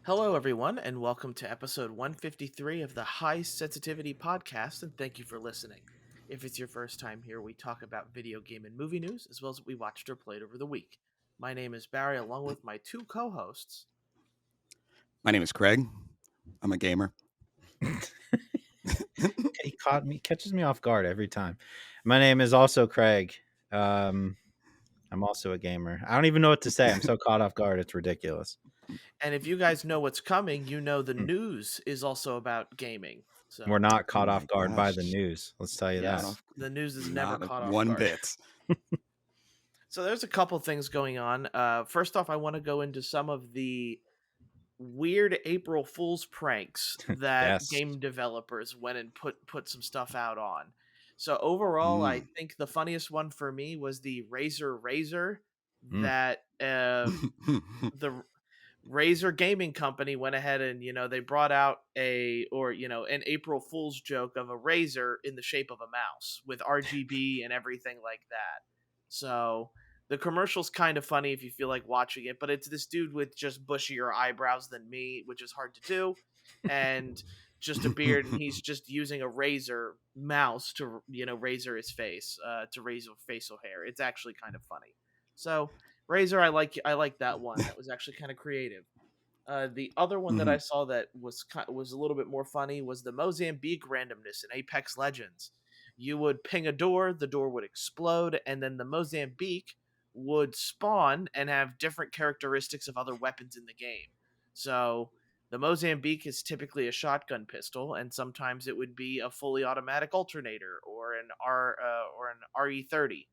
Hello, everyone, and welcome to episode 153 of the High Sensitivity Podcast, and thank you for listening. If it's your first time here, we talk about video game and movie news, as well as what we watched or played over the week. My name is Barry, along with my two co-hosts. My name is Craig. I'm a gamer. He catches me off guard every time. My name is also Craig. I'm also a gamer. I don't even know what to say. I'm so caught off guard. It's ridiculous. And if you guys know what's coming, you know the news is also about gaming. So We're not caught Oh off my guard by the gosh. news. Let's tell you yes, that. the news is never Not caught off one guard. bit. So there's a couple things going on. First off, I want to go into some of the weird April Fool's pranks that Yes. game developers went and put some stuff out on. So overall, I think the funniest one for me was the Razer that the Razer gaming company went ahead and they brought out an April Fool's joke of a Razer in the shape of a mouse with RGB and everything like that. So the commercial's kind of funny if you feel like watching it, but it's this dude with just bushier eyebrows than me, which is hard to do, and just a beard, and he's just using a razor mouse to razor his face, to razor facial hair. It's actually kind of funny. So Razer, I like that one. That was actually kind of creative. The other one that I saw that was a little bit more funny was the Mozambique randomness in Apex Legends. You would ping a door, the door would explode, and then the Mozambique would spawn and have different characteristics of other weapons in the game. So the Mozambique is typically a shotgun pistol, and sometimes it would be a fully automatic alternator or an RE30,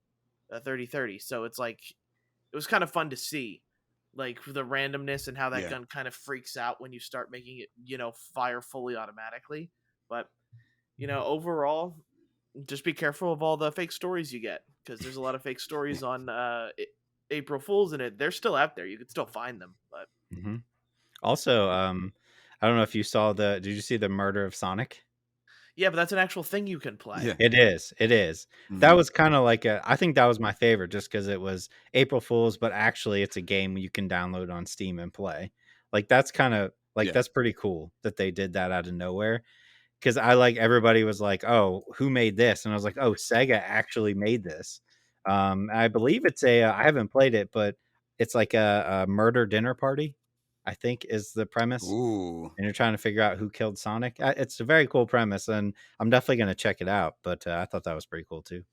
a 3030. So it's like it was kind of fun to see, like the randomness and how that gun kind of freaks out when you start making it, fire fully automatically. But overall, just be careful of all the fake stories you get, because there's a lot of fake stories on April Fools, and they're still out there. You can still find them, but Also, I don't know if you saw did you see the murder of Sonic? yeah, but that's an actual thing you can play. Yeah. It is. That was kind of like I think that was my favorite just because it was April Fool's, but actually it's a game you can download on Steam and play. Like that's kind of like that's pretty cool that they did that out of nowhere. Because everybody was like, "Oh, who made this?" And I was like, "Oh, Sega actually made this." I believe it's I haven't played it, but it's like a murder dinner party, I think is the premise. Ooh. And you're trying to figure out who killed Sonic. It's a very cool premise, and I'm definitely going to check it out. But I thought that was pretty cool too.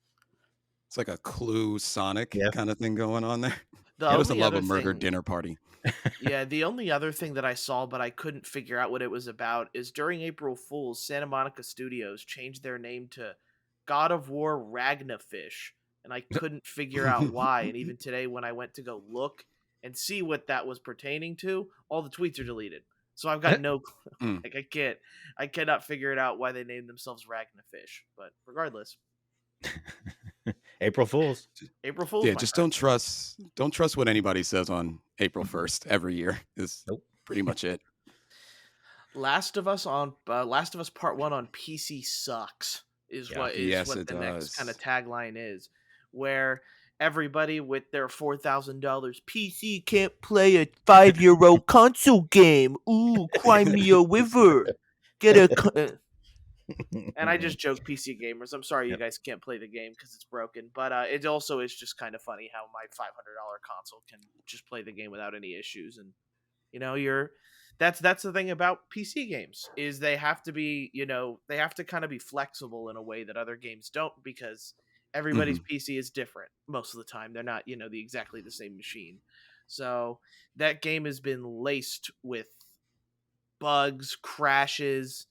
It's like a Clue Sonic Yep. kind of thing going on there. The He doesn't only love other a murder thing, dinner party. yeah, the only other thing that I saw, but I couldn't figure out what it was about, is during April Fools, Santa Monica Studios changed their name to God of War Ragnafish, and I couldn't figure out why. And even today, when I went to go look and see what that was pertaining to, all the tweets are deleted. So I've got no clue. Like I cannot figure it out why they named themselves Ragnafish. But regardless, April Fools. April Fools. Yeah, my just friend. don't trust what anybody says on April 1st every year is Nope. pretty much it. Last of Us Part 1 on PC sucks is Yeah. what Yes, the it next kind of does. tagline is, where everybody with their $4,000 PC can't play a 5-year-old console game. Ooh, cry me a river. Get a and I just joke, PC gamers. I'm sorry you guys can't play the game because it's broken, but it also is just kind of funny how my $500 console can just play the game without any issues. And you're that's the thing about PC games, is they have to be, they have to kind of be flexible in a way that other games don't, because everybody's PC is different most of the time. They're not, exactly the same machine. So that game has been laced with bugs, crashes,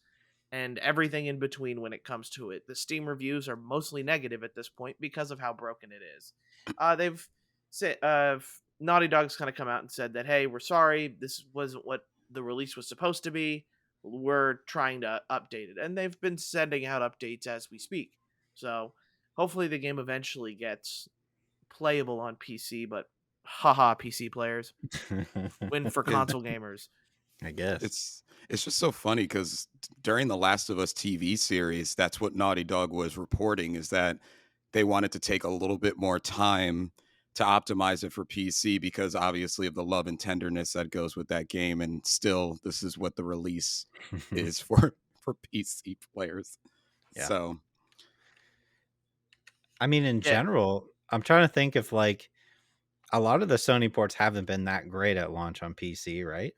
and everything in between when it comes to it. The Steam reviews are mostly negative at this point because of how broken it is. They've said Naughty Dog's kind of come out and said that, hey, we're sorry, this wasn't what the release was supposed to be. We're trying to update it, and they've been sending out updates as we speak. So hopefully the game eventually gets playable on PC. But haha, PC players win for console gamers. I guess It's just so funny because during the Last of Us TV series, that's what Naughty Dog was reporting, is that they wanted to take a little bit more time to optimize it for PC because obviously of the love and tenderness that goes with that game, and still this is what the release is for PC players. Yeah. So I mean, in general, I'm trying to think if like a lot of the Sony ports haven't been that great at launch on PC, right?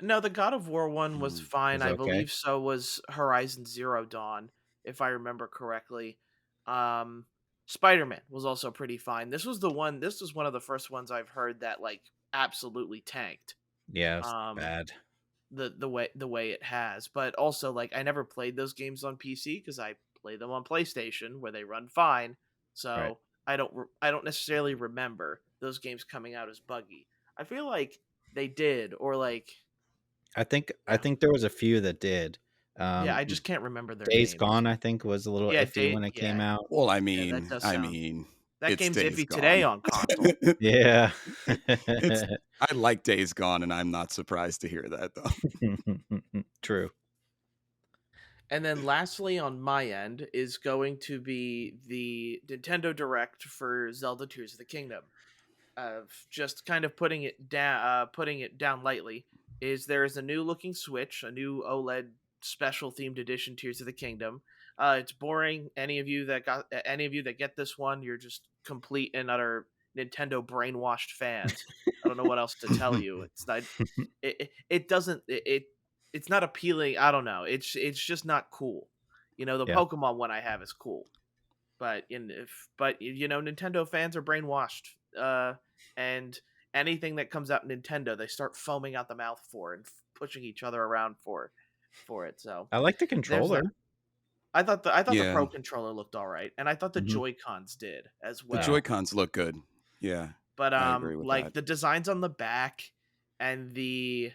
No, the God of War one was fine. Was I okay? believe so was Horizon Zero Dawn, if I remember correctly. Spider-Man was also pretty fine. This was one of the first ones I've heard that like absolutely tanked. Yeah, it's bad. The way it has. But also like I never played those games on PC because I play them on PlayStation where they run fine. So I don't necessarily remember those games coming out as buggy. I feel like they did, or like I think there was a few that did. yeah, I just can't remember their Days names. Gone, I think, was a little iffy when it came out. Well, I that mean, that game's Days iffy Gone. today on console. Yeah. I like Days Gone, and I'm not surprised to hear that though. True. And then lastly on my end is going to be the Nintendo Direct for Zelda Tears of the Kingdom. Just kind of putting it down lightly, is there is a new looking Switch, a new OLED special themed edition Tears of the Kingdom. It's boring. Any of you that get this one, you're just complete and utter Nintendo brainwashed fans. I don't know what else to tell you. It's not. It's not appealing. I don't know. It's just not cool. The Pokemon one I have is cool, but Nintendo fans are brainwashed. And anything that comes out Nintendo, they start foaming out the mouth for and pushing each other around for it. So I like the controller. I thought the Pro controller looked all right, and I thought the Joy-Cons did as well. The Joy-Cons look good. Yeah. But like the designs on the back and the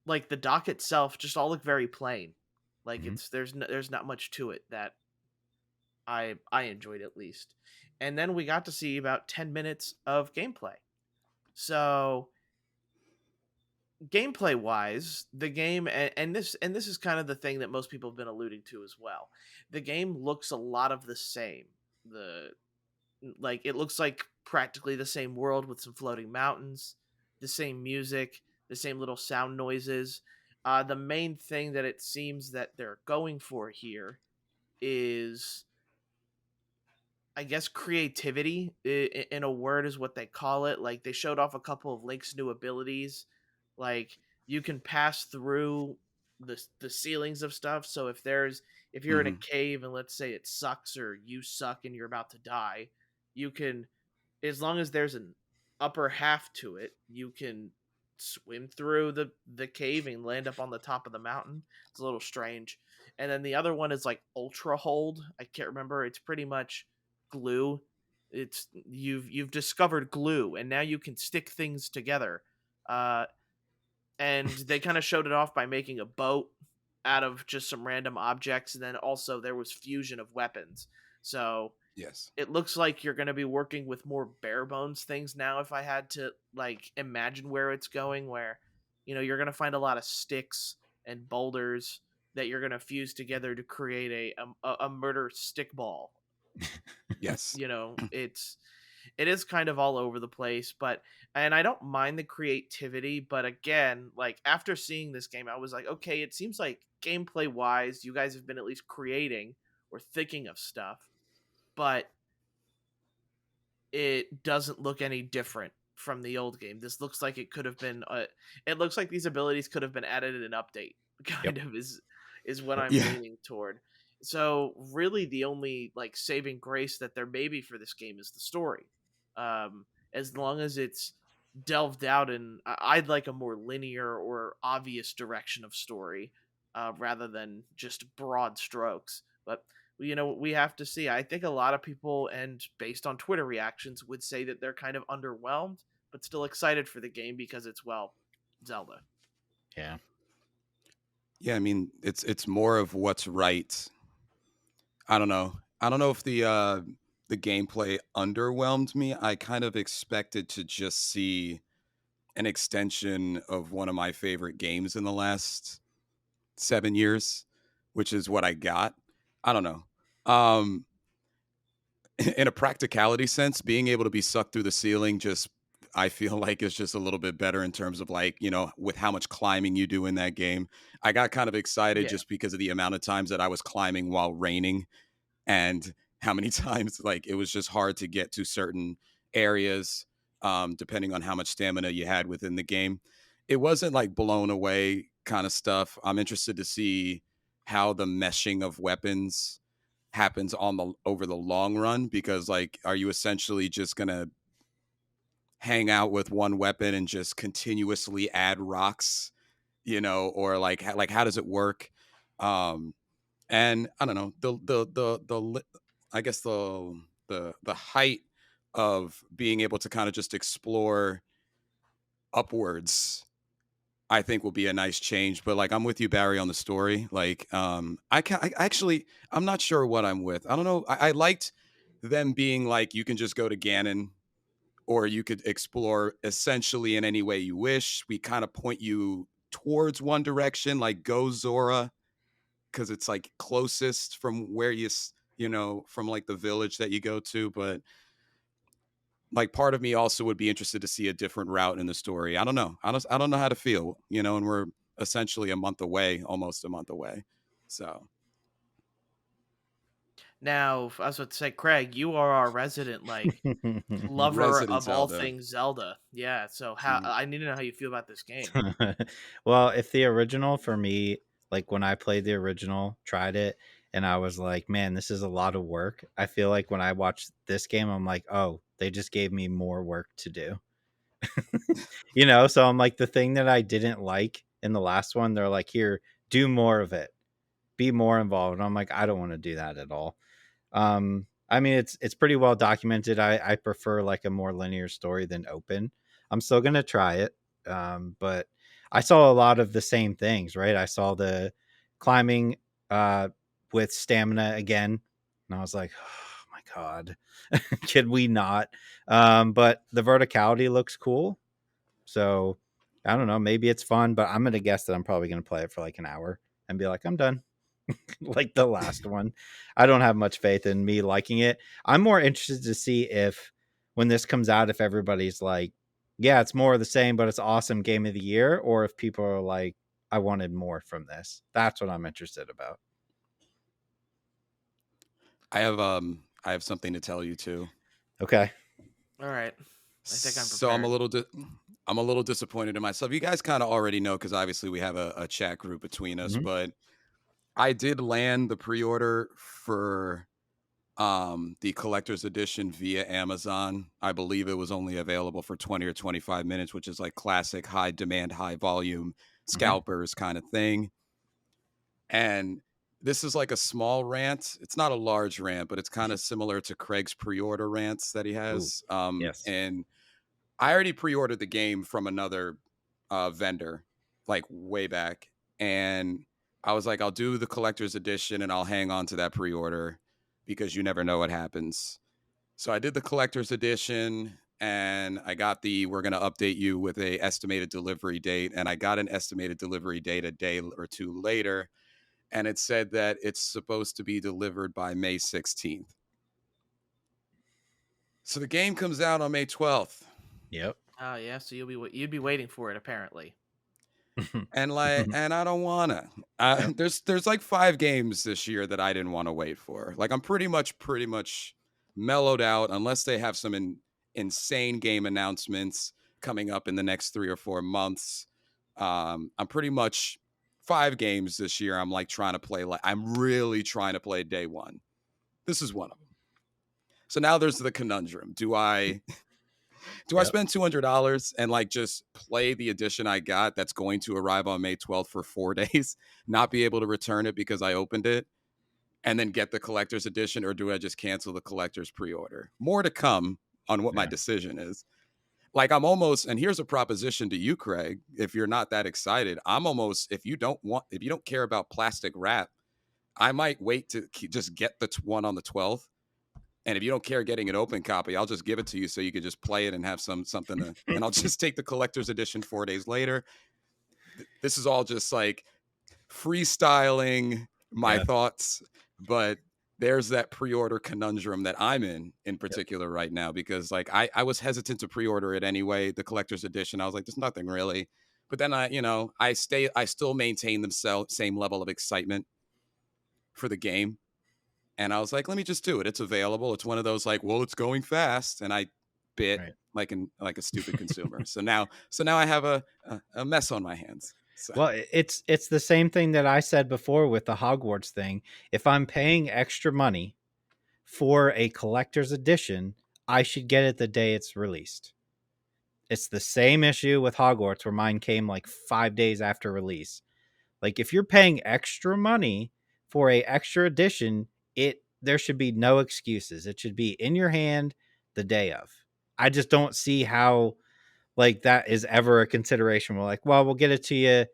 like the dock itself just all look very plain. Like there's not much to it that I enjoyed, at least. And then we got to see about 10 minutes of gameplay. So gameplay wise, the game, and this is kind of the thing that most people have been alluding to as well. The game looks a lot of the same. It looks like practically the same world with some floating mountains, the same music, the same little sound noises. The main thing that it seems that they're going for here is, I guess, creativity, in a word, is what they call it. Like, they showed off a couple of Link's new abilities. Like, you can pass through the ceilings of stuff. So if you're in a cave and let's say it sucks or you suck and you're about to die, you can, as long as there's an upper half to it, you can swim through the cave and land up on the top of the mountain. It's a little strange. And then the other one is like Ultra Hold. I can't remember. It's pretty much glue. It's you've discovered glue, and now you can stick things together. And they kind of showed it off by making a boat out of just some random objects, and then also there was fusion of weapons. So yes, it looks like you're going to be working with more bare bones things now. If I had to like imagine where it's going, where you're going to find a lot of sticks and boulders that you're going to fuse together to create a murder stick ball. Yes. It is kind of all over the place, and I don't mind the creativity, but again, like after seeing this game, I was like, okay, it seems like gameplay wise, you guys have been at least creating or thinking of stuff, but it doesn't look any different from the old game. This looks like it could have been it looks like these abilities could have been added in an update, kind of is what I'm leaning toward. So really the only like saving grace that there may be for this game is the story. As long as it's delved out in, I'd like a more linear or obvious direction of story, rather than just broad strokes. But we have to see. I think a lot of people, and based on Twitter reactions, would say that they're kind of underwhelmed, but still excited for the game because it's, well, Zelda. Yeah. Yeah, I mean, it's more of what's right. I don't know if the gameplay underwhelmed me. I kind of expected to just see an extension of one of my favorite games in the last 7 years, which is what I got. I don't know. in a practicality sense, being able to be sucked through the ceiling just I feel like is just a little bit better in terms of like, with how much climbing you do in that game. I got kind of excited Yeah. just because of the amount of times that I was climbing while raining and how many times like it was just hard to get to certain areas depending on how much stamina you had within the game. It wasn't like blown away kind of stuff. I'm interested to see how the meshing of weapons happens on the over the long run, because like are you essentially just gonna hang out with one weapon and just continuously add rocks, or like how does it work? um and I don't know, I guess the height of being able to kind of just explore upwards, I think will be a nice change. But like I'm with you, Barry, on the story. Like I actually I'm not sure what I'm with. I don't know. I liked them being like you can just go to Ganon or you could explore essentially in any way you wish. We kind of point you towards one direction, like go Zora, because it's like closest from where from like the village that you go to. But like part of me also would be interested to see a different route in the story. I don't know. I don't know how to feel, and we're essentially almost a month away. So Now, I was about to say, Craig, you are our resident lover Resident of all Zelda. things Zelda. Yeah, so how Mhm. I need to know how you feel about this game. Well, if the original for me, like when I played the original, tried it, and I was like, man, this is a lot of work. I feel like when I watched this game, I'm like, oh, they just gave me more work to do. So I'm like, the thing that I didn't like in the last one, they're like, here, do more of it, be more involved. And I'm like, I don't want to do that at all. I mean, it's pretty well documented. I prefer like a more linear story than open. I'm still gonna try it, but I saw a lot of the same things. Right, I saw the climbing with stamina again, and I was like, oh my god, can we not? But the verticality looks cool, so I don't know. Maybe it's fun, but I'm gonna guess that I'm probably gonna play it for like an hour and be like, I'm done. Like the last one. I don't have much faith in me liking it. I'm more interested to see if when this comes out, if everybody's like, yeah, it's more of the same, but it's awesome game of the year, or if people are like, I wanted more from this. That's what I'm interested about. I have something to tell you too. Okay. All right. I think I'm So prepared. I'm a little disappointed in myself. You guys kind of already know because obviously we have a chat group between us, Mhm. but I did land the pre-order for the collector's edition via Amazon. I believe it was only available for 20 or 25 minutes, which is like classic high demand, high volume Mhm. scalpers kind of thing. And this is like a small rant. It's not a large rant, but it's kind of similar to Craig's pre-order rants that he Ooh, has. yes. And I already pre-ordered the game from another vendor, like way back, and I was like, I'll do the collector's edition and I'll hang on to that pre-order because you never know what happens. So I did the collector's edition, and I got we're going to update you with a estimated delivery date, and I got an estimated delivery date a day or two later, and it said that it's supposed to be delivered by May 16th. So the game comes out on May 12th. Yep. Oh yeah, so you'd be waiting for it apparently. And I don't wanna. Yep. There's like 5 games this year that I didn't want to wait for. Like I'm pretty much mellowed out unless they have some insane game announcements coming up in the next 3 or 4 months. I'm pretty much 5 games this year. I'm like trying to play. Like I'm really trying to play day one. This is one of them. So now there's the conundrum. Do I Yep. spend $200 and like just play the edition I got that's going to arrive on May 12th for 4 days, not be able to return it because I opened it, and then get the collector's edition, or do I just cancel the collector's pre-order? More to come on what my Yeah. decision is. Like I'm almost, and here's a proposition to you, Craig, if you're not that excited, I'm almost, if you don't care about plastic wrap, I might wait to just get the one on the 12th. And if you don't care getting an open copy, I'll just give it to you so you can just play it and have something to, and I'll just take the collector's edition 4 days later. This is all just like freestyling my Yeah. thoughts, but there's that pre-order conundrum that I'm in particular right now, because like I was hesitant to pre-order it anyway, the collector's edition. I was like, there's nothing really. But then I still maintain the same level of excitement for the game. And I was like, let me just do it. It's available. It's one of those like, well, it's going fast. And I bit like a stupid consumer. So now I have a mess on my hands. So. Well, it's the same thing that I said before with the Hogwarts thing. If I'm paying extra money for a collector's edition, I should get it the day it's released. It's the same issue with Hogwarts, where mine came like 5 days after release. Like, if you're paying extra money for a extra edition, there should be no excuses. It should be in your hand the day of. I just don't see how like that is ever a consideration. We're like, well, we'll get it to you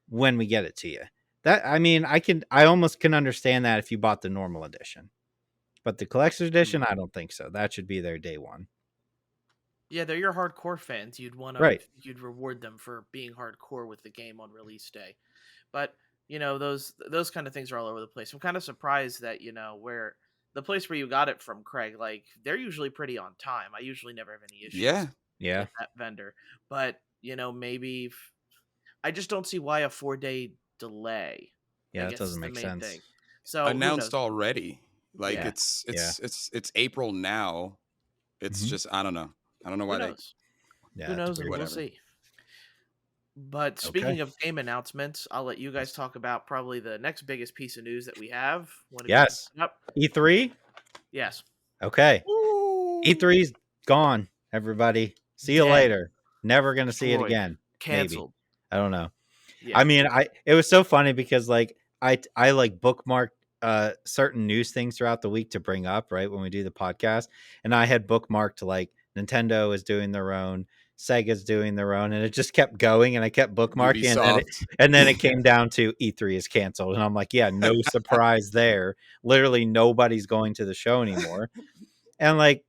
when we get it to you. That, I mean, I almost can understand that if you bought the normal edition, but the collector's edition, I don't think so. That should be their day one. Yeah, they're your hardcore fans. You'd want to, right. You'd reward them for being hardcore with the game on release day. But those kind of things are all over the place. I'm kind of surprised that where the place where you got it from, Craig, like they're usually pretty on time. I usually never have any issues. Yeah. With that vendor, but maybe I just don't see why a 4-day delay. Yeah, that doesn't make sense. Thing. So announced already. Like it's April now. It's just I don't know why they. Yeah, who knows? We'll see. But speaking of game announcements, I'll let you guys talk about probably the next biggest piece of news that we have. Yes. E3? Yes. Okay. Ooh. E3's gone, everybody. See you later. Never going to see it again. Canceled. Maybe. I don't know. Yeah. I mean, it was so funny because like I like bookmarked certain news things throughout the week to bring up, right, when we do the podcast. And I had bookmarked like Nintendo is doing their own, Sega's doing their own, and it just kept going, and I kept bookmarking, and then it came down to E3 is canceled, and I'm like, yeah, no surprise there. Literally nobody's going to the show anymore, and like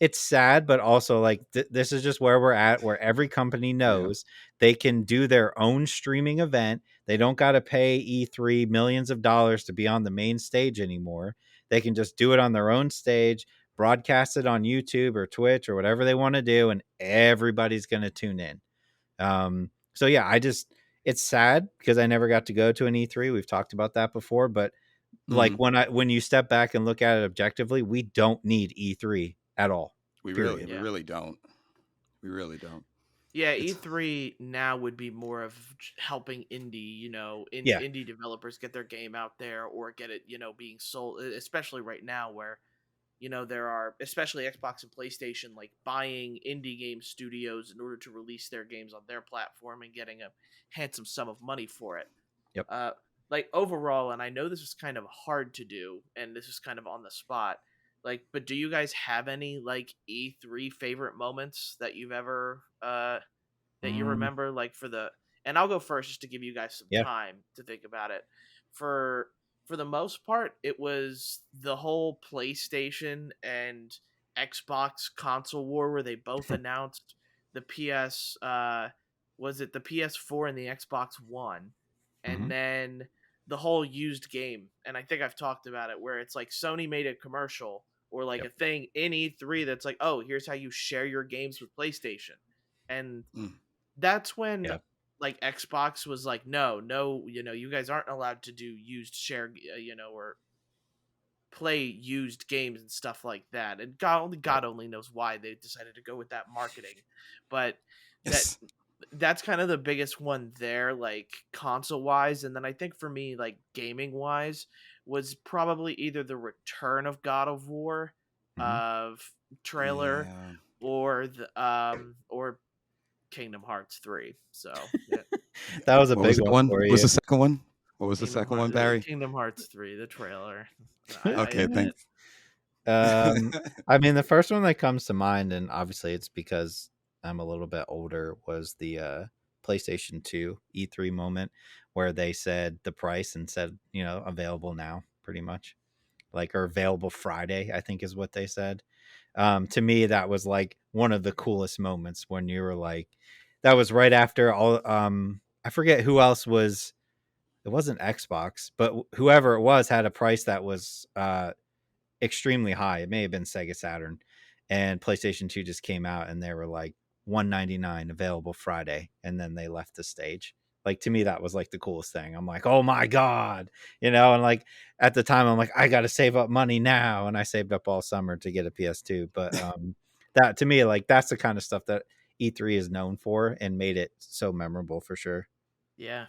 it's sad, but also like this is just where we're at, where every company knows they can do their own streaming event. They don't got to pay E3 millions of dollars to be on the main stage anymore. They can just do it on their own stage, broadcast it on YouTube or Twitch or whatever they want to do, and everybody's going to tune in. So yeah, it's sad because I never got to go to an E3. We've talked about that before, but like when you step back and look at it objectively, we don't need E3 at all. We really don't. We really don't. Yeah, E3 now would be more of helping indie, indie developers get their game out there or get it, being sold, especially right now where there are, especially Xbox and PlayStation, like buying indie game studios in order to release their games on their platform and getting a handsome sum of money for it. Yep. Like overall, and I know this is kind of hard to do, and this is kind of on the spot, like, but do you guys have any like E3 favorite moments that you've ever, that you remember, like and I'll go first just to give you guys some time to think about it. For the most part, it was the whole PlayStation and Xbox console war where they both announced the was it the PS4 and the Xbox One, and then the whole used game. And I think I've talked about it where it's like Sony made a commercial or like a thing in E3 that's like, oh, here's how you share your games with PlayStation. And that's when like Xbox was like, no, you guys aren't allowed to do used share, or play used games and stuff like that. And God only knows why they decided to go with that marketing. But that's kind of the biggest one there, like console wise. And then I think for me, like gaming wise, was probably either the return of God of War trailer or or Kingdom Hearts 3. So that was a big one. What was the second one? What was the second one, Barry? Kingdom Hearts 3, the trailer. Okay, thanks. I mean, the first one that comes to mind, and obviously it's because I'm a little bit older, was the PlayStation 2 E3 moment where they said the price and said, available now, pretty much, like, or available Friday, I think is what they said. To me, that was like one of the coolest moments when you were like, that was right after all. I forget who else was it wasn't Xbox, but whoever it was had a price that was extremely high. It may have been Sega Saturn, and PlayStation 2 just came out and they were like $199 available Friday, and then they left the stage. Like, to me, that was like the coolest thing. I'm like, oh my God, and like at the time I'm like, I got to save up money now. And I saved up all summer to get a PS2. But that, to me, like, that's the kind of stuff that E3 is known for and made it so memorable for sure. Yeah.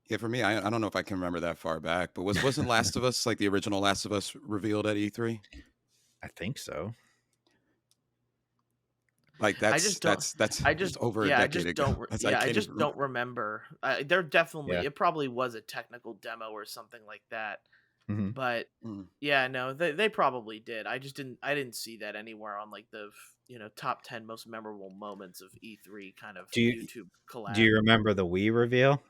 Yeah, for me, I don't know if I can remember that far back, but wasn't Last of Us, like the original Last of Us, revealed at E3? I think so. Like that's over a decade ago. I just don't remember. There definitely, Yeah. it probably was a technical demo or something like that. Mm-hmm. But yeah, no, they probably did. I didn't see that anywhere on like the top 10 most memorable moments of E3 kind of YouTube collab. Do you remember the Wii reveal?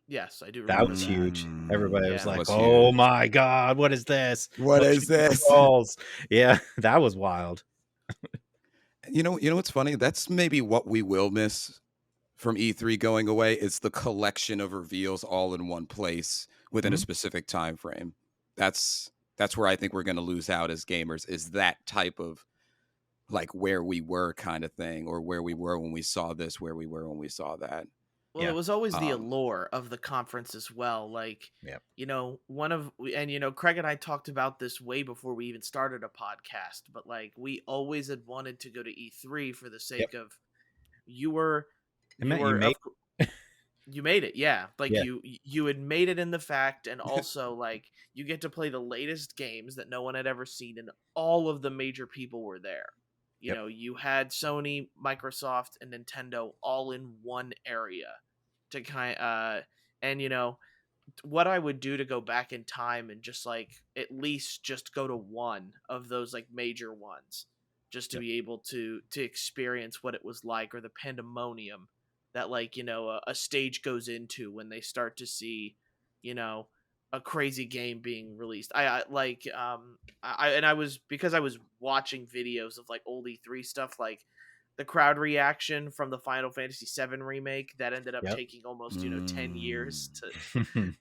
Yes, I do remember that. Was huge. Everybody was like, was oh huge. my God, what is this? What is this? Yeah, that was wild. You know what's funny? That's maybe what we will miss from E3 going away. It's the collection of reveals all in one place within a specific time frame. That's where I think we're going to lose out as gamers, is that type of like where we were kind of thing, or where we were when we saw this, where we were when we saw that. Well, it was always the allure of the conference as well. Like, Craig and I talked about this way before we even started a podcast, but like we always had wanted to go to E3 for the sake of you made it. Yeah. Like you had made it in the fact, and also like you get to play the latest games that no one had ever seen, and all of the major people were there. You know, you had Sony, Microsoft, and Nintendo all in one area to what I would do to go back in time and just like at least just go to one of those like major ones, just to be able to experience what it was like, or the pandemonium that like a stage goes into when they start to see a crazy game being released. I was watching videos of like old E3 stuff, like the crowd reaction from the Final Fantasy VII remake that ended up taking almost 10 years to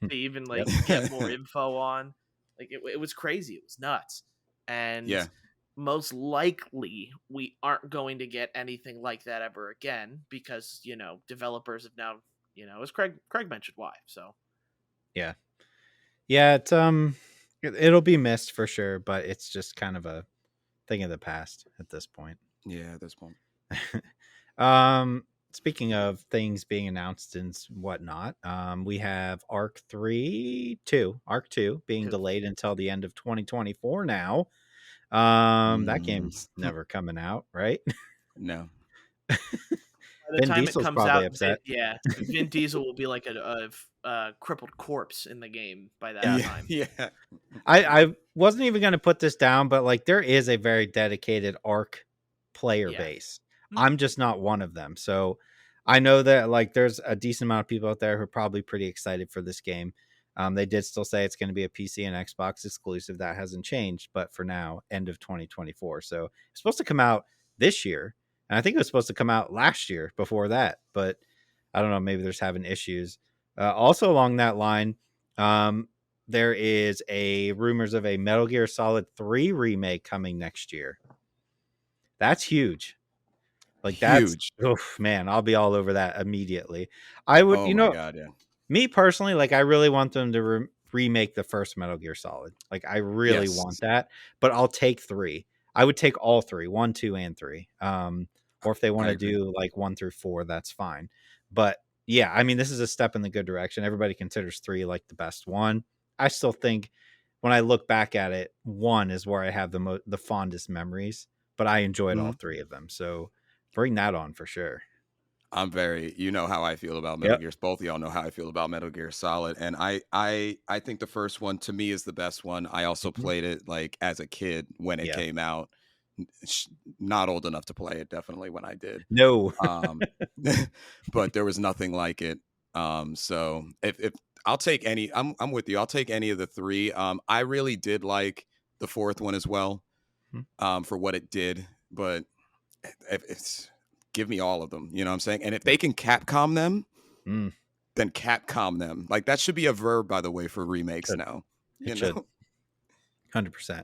even like get more info on. Like it was crazy. It was nuts. And most likely we aren't going to get anything like that ever again, because developers have now as Craig mentioned why. So yeah, it's it'll be missed for sure, but it's just kind of a thing of the past at this point. Yeah, at this point. Speaking of things being announced and whatnot, we have Arc 2 being delayed until the end of 2024 now. That game's never coming out, right? No. By the time Diesel's it comes probably out, upset. Vin Diesel will be like a crippled corpse in the game by that time. Yeah. I wasn't even going to put this down, but like there is a very dedicated Arc player base. I'm just not one of them. So I know that like there's a decent amount of people out there who are probably pretty excited for this game. They did still say it's going to be a PC and Xbox exclusive. That hasn't changed, but for now, end of 2024. So it's supposed to come out this year. And I think it was supposed to come out last year before that, but I don't know. Maybe there's having issues. Also along that line, there is rumors of a Metal Gear Solid 3 remake coming next year. That's huge. Like that's huge. Oof, man, I'll be all over that immediately. I would, God, me personally, like I really want them to remake the first Metal Gear Solid. Like I really want that, but I'll take 3. I would take all 3, 1, 2, and 3. Or if they want to do like 1 through 4, that's fine. But yeah, I mean, this is a step in the good direction. Everybody considers 3 like the best one. I still think when I look back at it, 1 is where I have the fondest memories, but I enjoyed all 3 of them. So bring that on for sure. I'm how I feel about Metal Gear. Both of y'all know how I feel about Metal Gear Solid. And I think the first one to me is the best one. I also played it like as a kid when it came out. Not old enough to play it definitely when I did. No. But there was nothing like it. So if I'll take any, I'm with you. I'll take any of the 3. I really did like the 4th one as well, for what it did, but it's give me all of them, you know what I'm saying? And if they can Capcom them, then Capcom them. Like that should be a verb, by the way, for remakes Should. now. It should. 100%.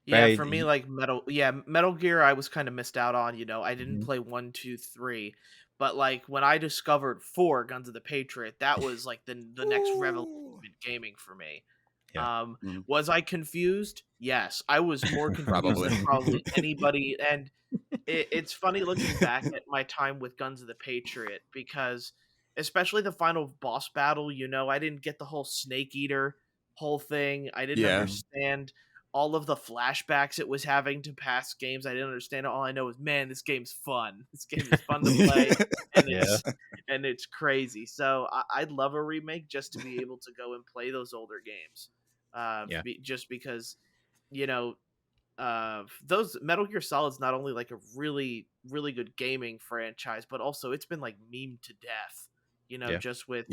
Yeah, for me, like Metal Gear, I was kind of missed out on. I didn't play 1, 2, 3, but like when I discovered 4, Guns of the Patriot, that was like the next revolution in gaming for me. Yeah. Was I confused? Yes, I was more confused than probably anybody. And it's funny looking back at my time with Guns of the Patriot, because especially the final boss battle, I didn't get the whole Snake Eater whole thing. I didn't understand all of the flashbacks it was having to past games. I didn't understand it. All I know is, man, this game's fun. This game is fun to play, and it's crazy. So I'd love a remake just to be able to go and play those older games. Just because, those Metal Gear Solid's not only like a really, really good gaming franchise, but also it's been like memed to death. Just with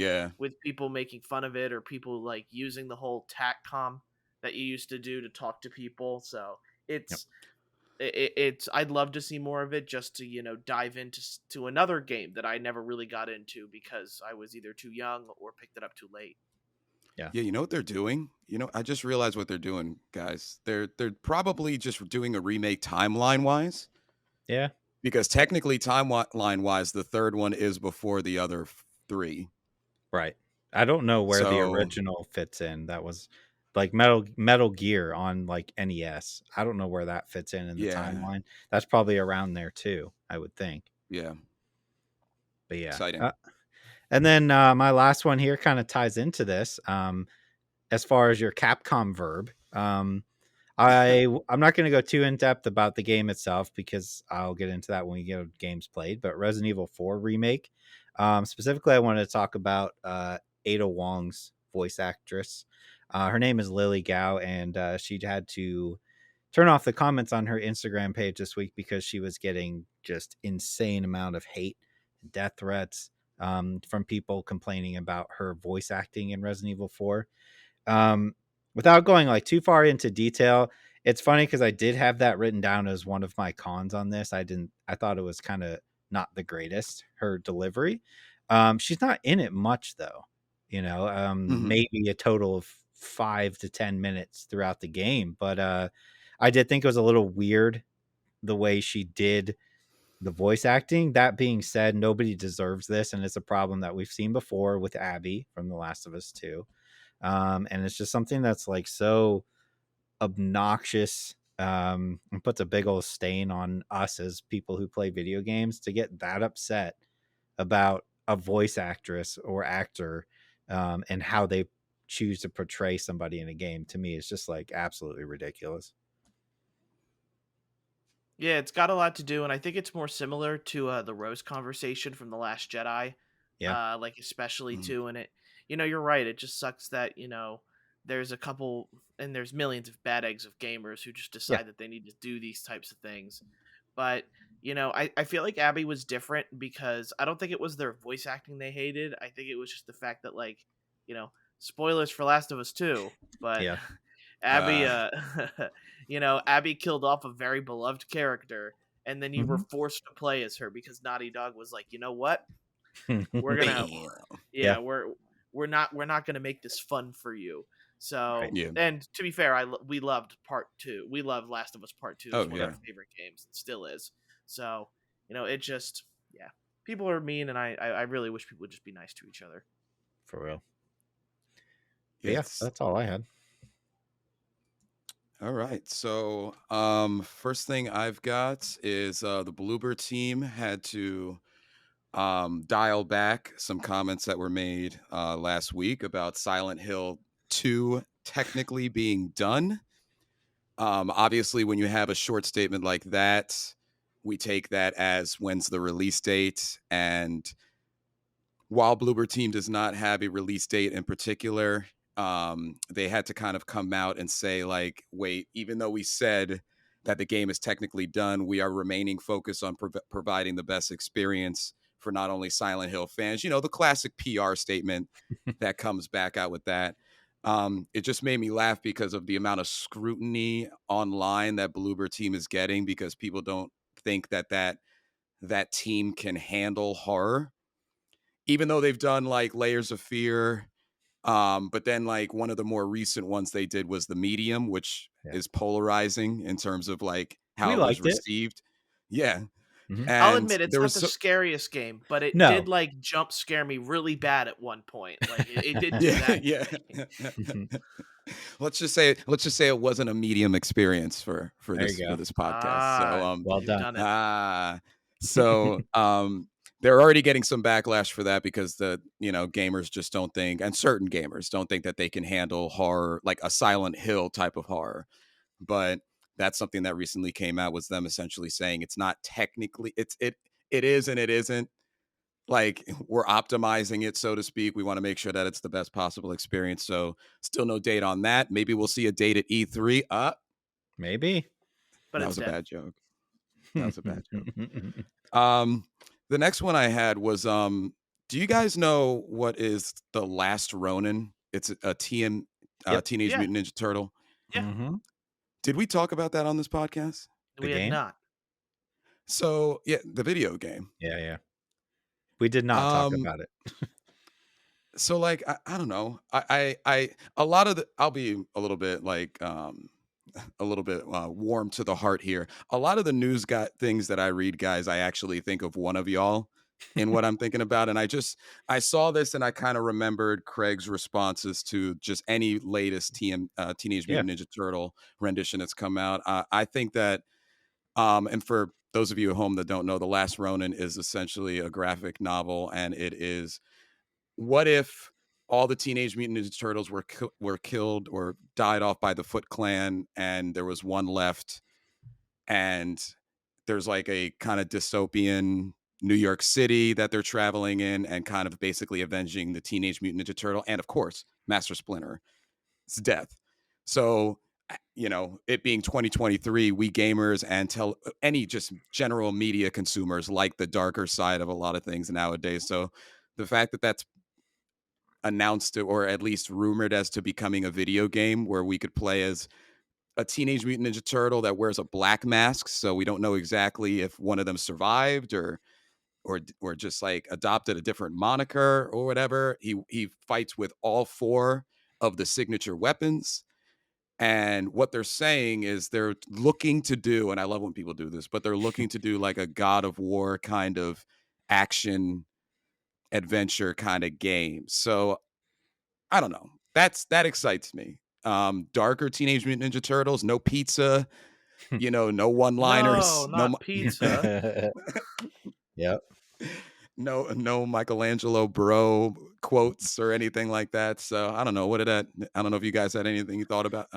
people making fun of it, or people like using the whole TACCOM that you used to do to talk to people. So it's I'd love to see more of it, just to dive into another game that I never really got into because I was either too young or picked it up too late. Yeah, you know what they're doing? I just realized what they're doing, guys. They're probably just doing a remake timeline wise. Yeah. Because technically, timeline wise, the third one is before the other 3. Right. I don't know where the original fits in. That was like Metal Gear on like NES. I don't know where that fits in the timeline. That's probably around there too, I would think. Yeah. But yeah. Exciting. And then my last one here kind of ties into this. As far as your Capcom verb, I'm not going to go too in depth about the game itself because I'll get into that when we get games played. But Resident Evil 4 remake, specifically, I wanted to talk about Ada Wong's voice actress. Her name is Lily Gao, and she had to turn off the comments on her Instagram page this week because she was getting just insane amount of hate, death threats from people complaining about her voice acting in Resident Evil 4. Without going like too far into detail, it's funny because I did have that written down as one of my cons on this. I thought it was kind of not the greatest, her delivery. She's not in it much though, maybe a total of 5 to 10 minutes throughout the game. But I did think it was a little weird the way she did the voice acting. That being said, nobody deserves this, and it's a problem that we've seen before with Abby from The Last of Us 2. And it's just something that's like so obnoxious, and puts a big old stain on us as people who play video games to get that upset about a voice actress or actor, and how they choose to portray somebody in a game. To me, it's just like absolutely ridiculous. Yeah, it's got a lot to do, and I think it's more similar to the Rose conversation from The Last Jedi. Yeah. Like especially too, and it, you're right. It just sucks that there's a couple, and there's millions of bad eggs of gamers who just decide that they need to do these types of things. But I feel like Abby was different because I don't think it was their voice acting they hated. I think it was just the fact that, like, spoilers for Last of Us 2, but Abby, Abby killed off a very beloved character, and then you were forced to play as her because Naughty Dog was like, you know what, we're gonna, we're not gonna make this fun for you. So, and to be fair, we loved Part 2. We loved Last of Us Part 2. It's one of our favorite games. It still is. So, it just, people are mean, and I really wish people would just be nice to each other. For real. Yes, that's all I had. All right. So, first thing I've got is the Bloober team had to dial back some comments that were made last week about Silent Hill 2 technically being done. Obviously, when you have a short statement like that, we take that as when's the release date. And while Bloober team does not have a release date in particular, they had to kind of come out and say, like, wait, even though we said that the game is technically done, we are remaining focused on providing the best experience for not only Silent Hill fans, the classic PR statement that comes back out with that. It just made me laugh because of the amount of scrutiny online that Bloober team is getting, because people don't think that team can handle horror. even though they've done like Layers of Fear, but then like one of the more recent ones they did was The Medium, which is polarizing in terms of like how We it was liked it. received. Yeah. Mhm. I'll And admit it's there not was the so scariest game, but it No. did like jump scare me really bad at one point. Like it did do yeah, that. yeah. Mhm. let's just say it wasn't a medium experience for There you go. this podcast. So Ah, Well you've done. done it. so they're already getting some backlash for that because the gamers just don't think, and certain gamers don't think, that they can handle horror like a Silent Hill type of horror. But that's something that recently came out, was them essentially saying it's not technically, it is and it isn't. Like, we're optimizing it, so to speak. We want to make sure that it's the best possible experience. So still no date on that. Maybe we'll see a date at E3. Maybe. But That it's was a dead. bad joke. That was a bad joke. The next one I had was do you guys know what is The Last Ronin? It's a Yep. Teenage Yeah. Mutant Ninja Turtle. Yeah. Mhm. Did we talk about that on this podcast? We had game? not. So yeah, the video game. Yeah. We did not talk about it. So like I don't know. I a lot of the, I'll be a little bit like a little bit warm to the heart here. A lot of the news things that I read, guys, I actually think of one of y'all in what I'm thinking about. And I saw this and I kind of remembered Craig's responses to just any latest Teenage Yeah. Mutant Ninja Turtle rendition that's come out. I think that and for those of you at home that don't know, The Last Ronin is essentially a graphic novel, and it is, what if all the Teenage Mutant Ninja Turtles were killed or died off by the Foot Clan, and there was one left, and there's like a kind of dystopian New York City that they're traveling in, and kind of basically avenging the Teenage Mutant Ninja Turtle, and of course Master Splinter's death. So it being 2023, we gamers and any just general media consumers like the darker side of a lot of things nowadays. So the fact that that's announced, or at least rumored, as to becoming a video game where we could play as a Teenage Mutant Ninja Turtle that wears a black mask, so we don't know exactly if one of them survived or just like adopted a different moniker or whatever. He fights with all four of the signature weapons. And what they're saying is they're looking to do, and I love when people do this, but they're looking to do like a God of War kind of action adventure kind of game. So I don't know. That excites me. Darker Teenage Mutant Ninja Turtles, no pizza, no one-liners, No, not pizza. Yep. no Michelangelo bro quotes or anything like that. So I don't know. I don't know if you guys had anything you thought about,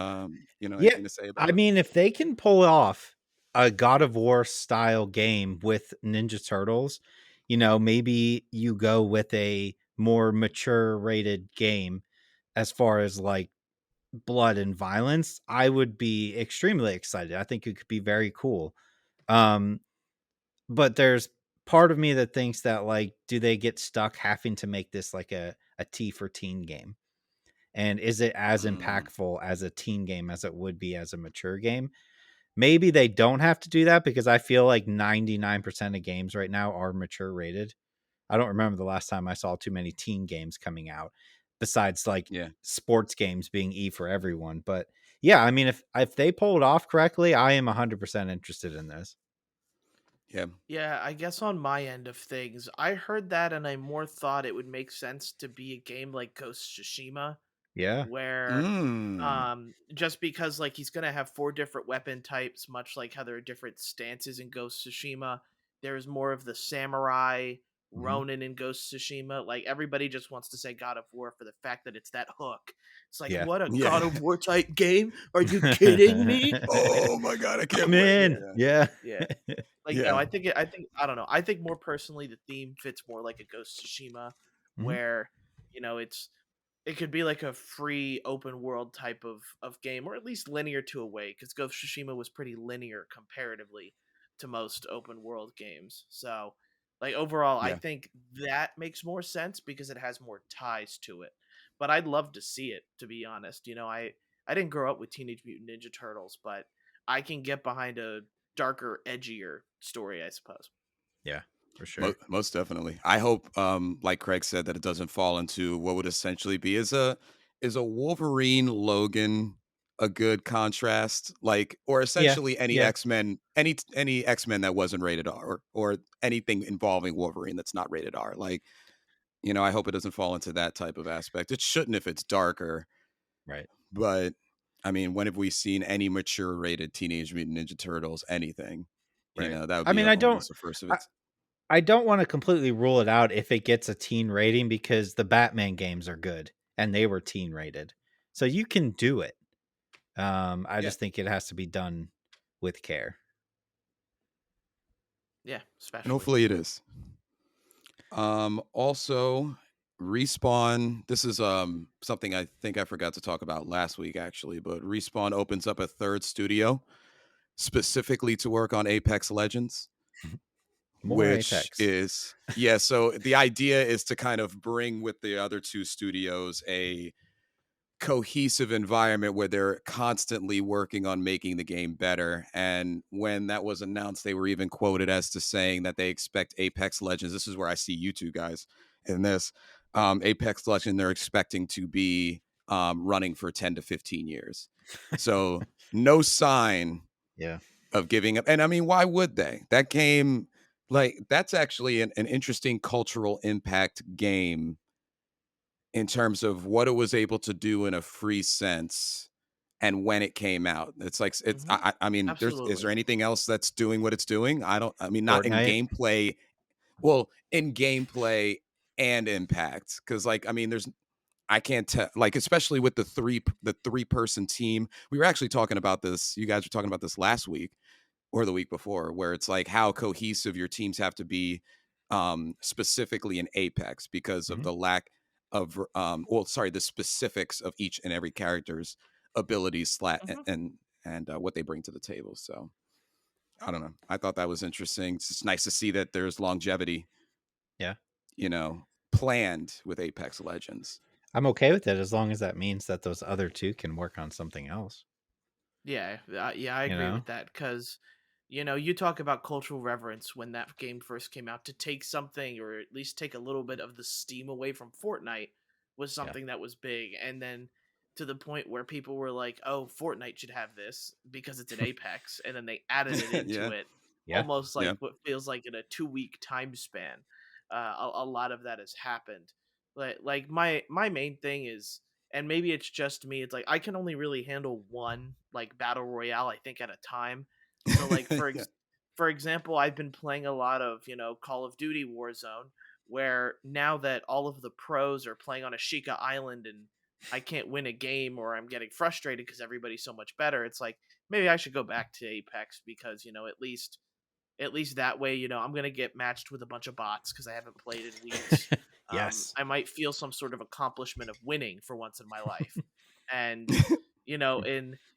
anything to say about I it. mean, if they can pull off a God of War style game with Ninja Turtles, maybe you go with a more mature rated game as far as like blood and violence, I would be extremely excited. I think it could be very cool. But there's part of me that thinks that, like, do they get stuck having to make this like a T for teen game? And is it as impactful as a teen game as it would be as a mature game? Maybe they don't have to do that, because I feel like 99% of games right now are mature rated. I don't remember the last time I saw too many teen games coming out, besides like sports games being E for everyone. But yeah, I mean, if they pull it off correctly, I am 100% interested in this. Yeah, I guess on my end of things, I heard that and I more thought it would make sense to be a game like Ghost of Tsushima, Yeah. where just because like he's gonna have 4 different weapon types, much like how there are different stances in Ghost of Tsushima. There's more of the samurai Ronin in Ghost of Tsushima. Like, everybody just wants to say God of War for the fact that it's that hook. It's like, what a God of War type game? Are you kidding me? Oh my god, I can't Come wait. in. Yeah. Like, no, I think I don't know. I think more personally the theme fits more like a Ghost of Tsushima, where it could be like a free open world type of game, or at least linear to a way, because Ghost of Tsushima was pretty linear comparatively to most open world games. So, like, overall, I think that makes more sense because it has more ties to it. But I'd love to see it, to be honest. I didn't grow up with Teenage Mutant Ninja Turtles, but I can get behind a darker, edgier story, I suppose. Yeah. for sure. Most definitely. I hope, like Craig said, that it doesn't fall into what would essentially be is a Wolverine Logan a good contrast, like, or Yeah, essentially any yeah. X-Men, any X-Men that wasn't rated R, or anything involving Wolverine that's not rated R. Like, I hope it doesn't fall into that type of aspect. It shouldn't if it's darker, Right. but I mean, when have we seen any mature rated Teenage Mutant Ninja Turtles anything? Right. That would I be mean, I don't almost the first of I, its. I don't want to completely rule it out if it gets a teen rating because the Batman games are good and they were teen rated. So you can do it. I Yeah. just think it has to be done with care. Yeah, And especially. hopefully it is. Also, Respawn. This is something I think I forgot to talk about last week, actually. But Respawn opens up a third studio specifically to work on Apex Legends, More which Apex. is So the idea is to kind of bring with the other two studios a cohesive environment where they're constantly working on making the game better. And when that was announced, they were even quoted as to saying that they expect Apex Legends. This is where I see you two guys in this. Apex Legends, they're expecting to be running for 10 to 15 years. So no sign Yeah. of giving up. And I mean, why would they? That game, like, that's actually an interesting cultural impact game in terms of what it was able to do in a free sense and when it came out. It's like I mean, is there Absolutely. anything else that's doing what it's doing? I mean, not in Fortnite. gameplay. Well, in gameplay and impact, because like, I mean, I can't tell, like, especially with the three person team. We were actually talking about this. You guys were talking about this last week or the week before, where it's like how cohesive your teams have to be, specifically in Apex, because of Mhm. the lack of the specifics of each and every character's abilities Mhm. and what they bring to the table. So I don't know. I thought that was interesting. It's just nice to see that there's longevity, Yeah. planned with Apex Legends. I'm okay with it as long as that means that those other two can work on something else. Yeah, yeah, I You agree know? with that because, you talk about cultural reverence when that game first came out. To take something, or at least take a little bit of the steam away from Fortnite, was Yeah. something that was big. And then to the point where people were like, "Oh, Fortnite should have this because it's an Apex," and then they added it into Yeah. it, Yeah. almost Yeah. like what feels like in a 2 week time span. A lot of that has happened. Like my main thing is, and maybe it's just me, it's like I can only really handle one like battle royale, I think, at a time. So like Yeah. for example, I've been playing a lot of, Call of Duty Warzone, where now that all of the pros are playing on Ashika Island and I can't win a game, or I'm getting frustrated because everybody's so much better, it's like maybe I should go back to Apex because, at least that way, I'm gonna get matched with a bunch of bots because I haven't played in weeks. Yes. I might feel some sort of accomplishment of winning for once in my life, and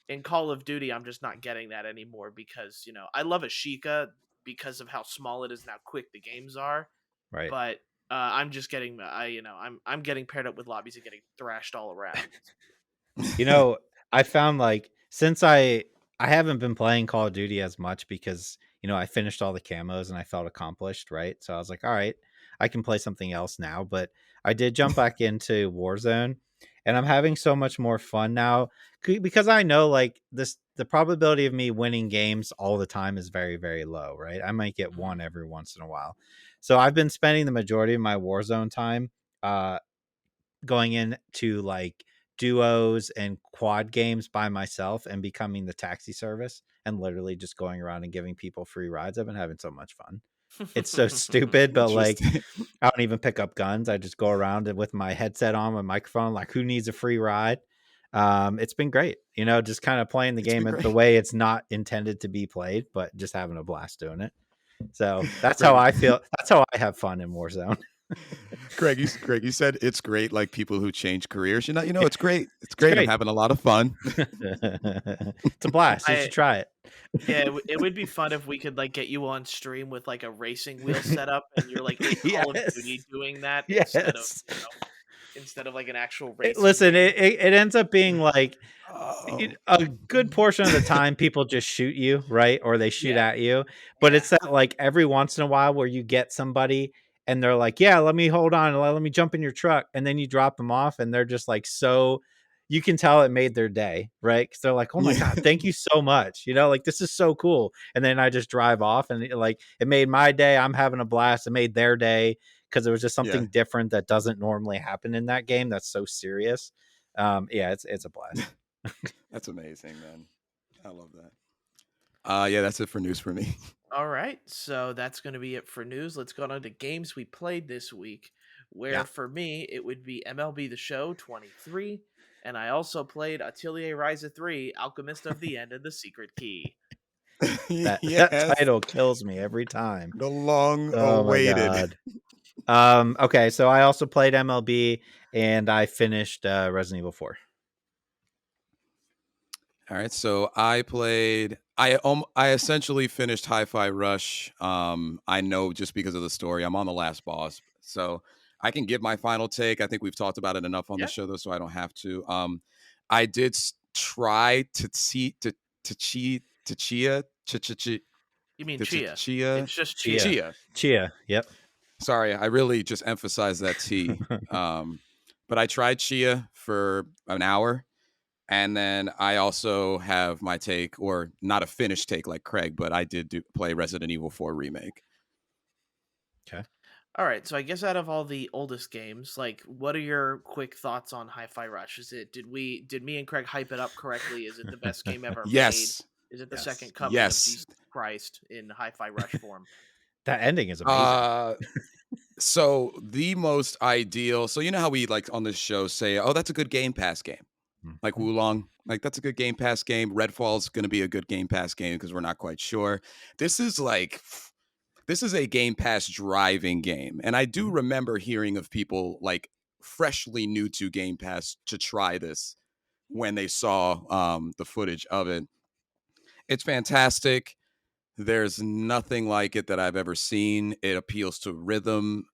in Call of Duty, I'm just not getting that anymore because I love Ashika because of how small it is and how quick the games are, Right. but I'm just getting I'm getting paired up with lobbies and getting thrashed all around. I found like since I haven't been playing Call of Duty as much because I finished all the camos and I felt accomplished, right? So I was like, all right, I can play something else now. But I did jump back into Warzone, and I'm having so much more fun now because I know like the probability of me winning games all the time is very, very low, right? I might get Mhm. one every once in a while. So I've been spending the majority of my Warzone time uh going into like duos and quad games by myself and becoming the taxi service and literally just going around and giving people free rides. I've been having so much fun. It's so stupid, but like Interesting. I don't even pick up guns. I just go around and with my headset on, my microphone, like who needs a free ride? It's been great, just kind of playing the It's game been the great. way it's not intended to be played, but just having a blast doing it. So that's how Greg, I feel. That's how I have fun in Warzone. Greg, you said it's great. Like people who change careers, Yeah, it's great. It's it's great. I'm great. having a lot of fun. It's a blast. You I should try it. Yeah, it would be fun if we could like get you on stream with like a racing wheel setup, and you're like in Call of Yes. Duty doing that instead of Yes. instead of like an actual racing Listen, game. it ends up being like Oh. a good portion of the time people just shoot you, right? Or they shoot Yeah. at you. But Yeah. it's that like every once in a while where you get somebody and they're like, yeah, let me hold on. Let me jump in your truck. And then you drop them off and they're just like, so you can tell it made their day, right? Because they're like, oh my God, thank you so much. You know, like this is so cool. And then I just drive off and it made my day. I'm having a blast. It made their day because it was just something different that doesn't normally happen in that game. That's so serious. Yeah, it's a blast. That's amazing, man. I love that. Yeah, that's it for news for me. All right, so that's going to be it for news. Let's go on to games we played this week. Where for me, it would be MLB The Show 23, and I also played Atelier Ryza 3, Alchemist of the End and the Secret Key. That title kills me every time. The long awaited. Okay, so I also played MLB and I finished Resident Evil 4. All right, so I played. I essentially finished Hi-Fi Rush. I know just because of the story. I'm on the last boss, so I can give my final take. I think we've talked about it enough on the show, though, so I don't have to. I did try to Chia. You mean Chia? Chia? It's just Chia. Chia. Yep. Sorry, I really just emphasized that T. But I tried Chia for an hour. And then I also have my take, or not a finished take like Craig, but I did play Resident Evil 4 Remake. Okay. All right, so I guess out of all the oldest games, like, what are your quick thoughts on Hi-Fi Rush? Did me and Craig hype it up correctly? Is it the best game ever Yes. made? Is it the second coming of Jesus Christ in Hi-Fi Rush form? That ending is amazing. So the most ideal. So you know how we like on this show say, "Oh, that's a good Game Pass game." Like Wulong, like that's a good Game Pass game. Redfall's going to be a good Game Pass game because we're not quite sure. This is a Game Pass driving game. And I do remember hearing of people like freshly new to Game Pass to try this when they saw the footage of it. It's fantastic. There's nothing like it that I've ever seen. It appeals to rhythm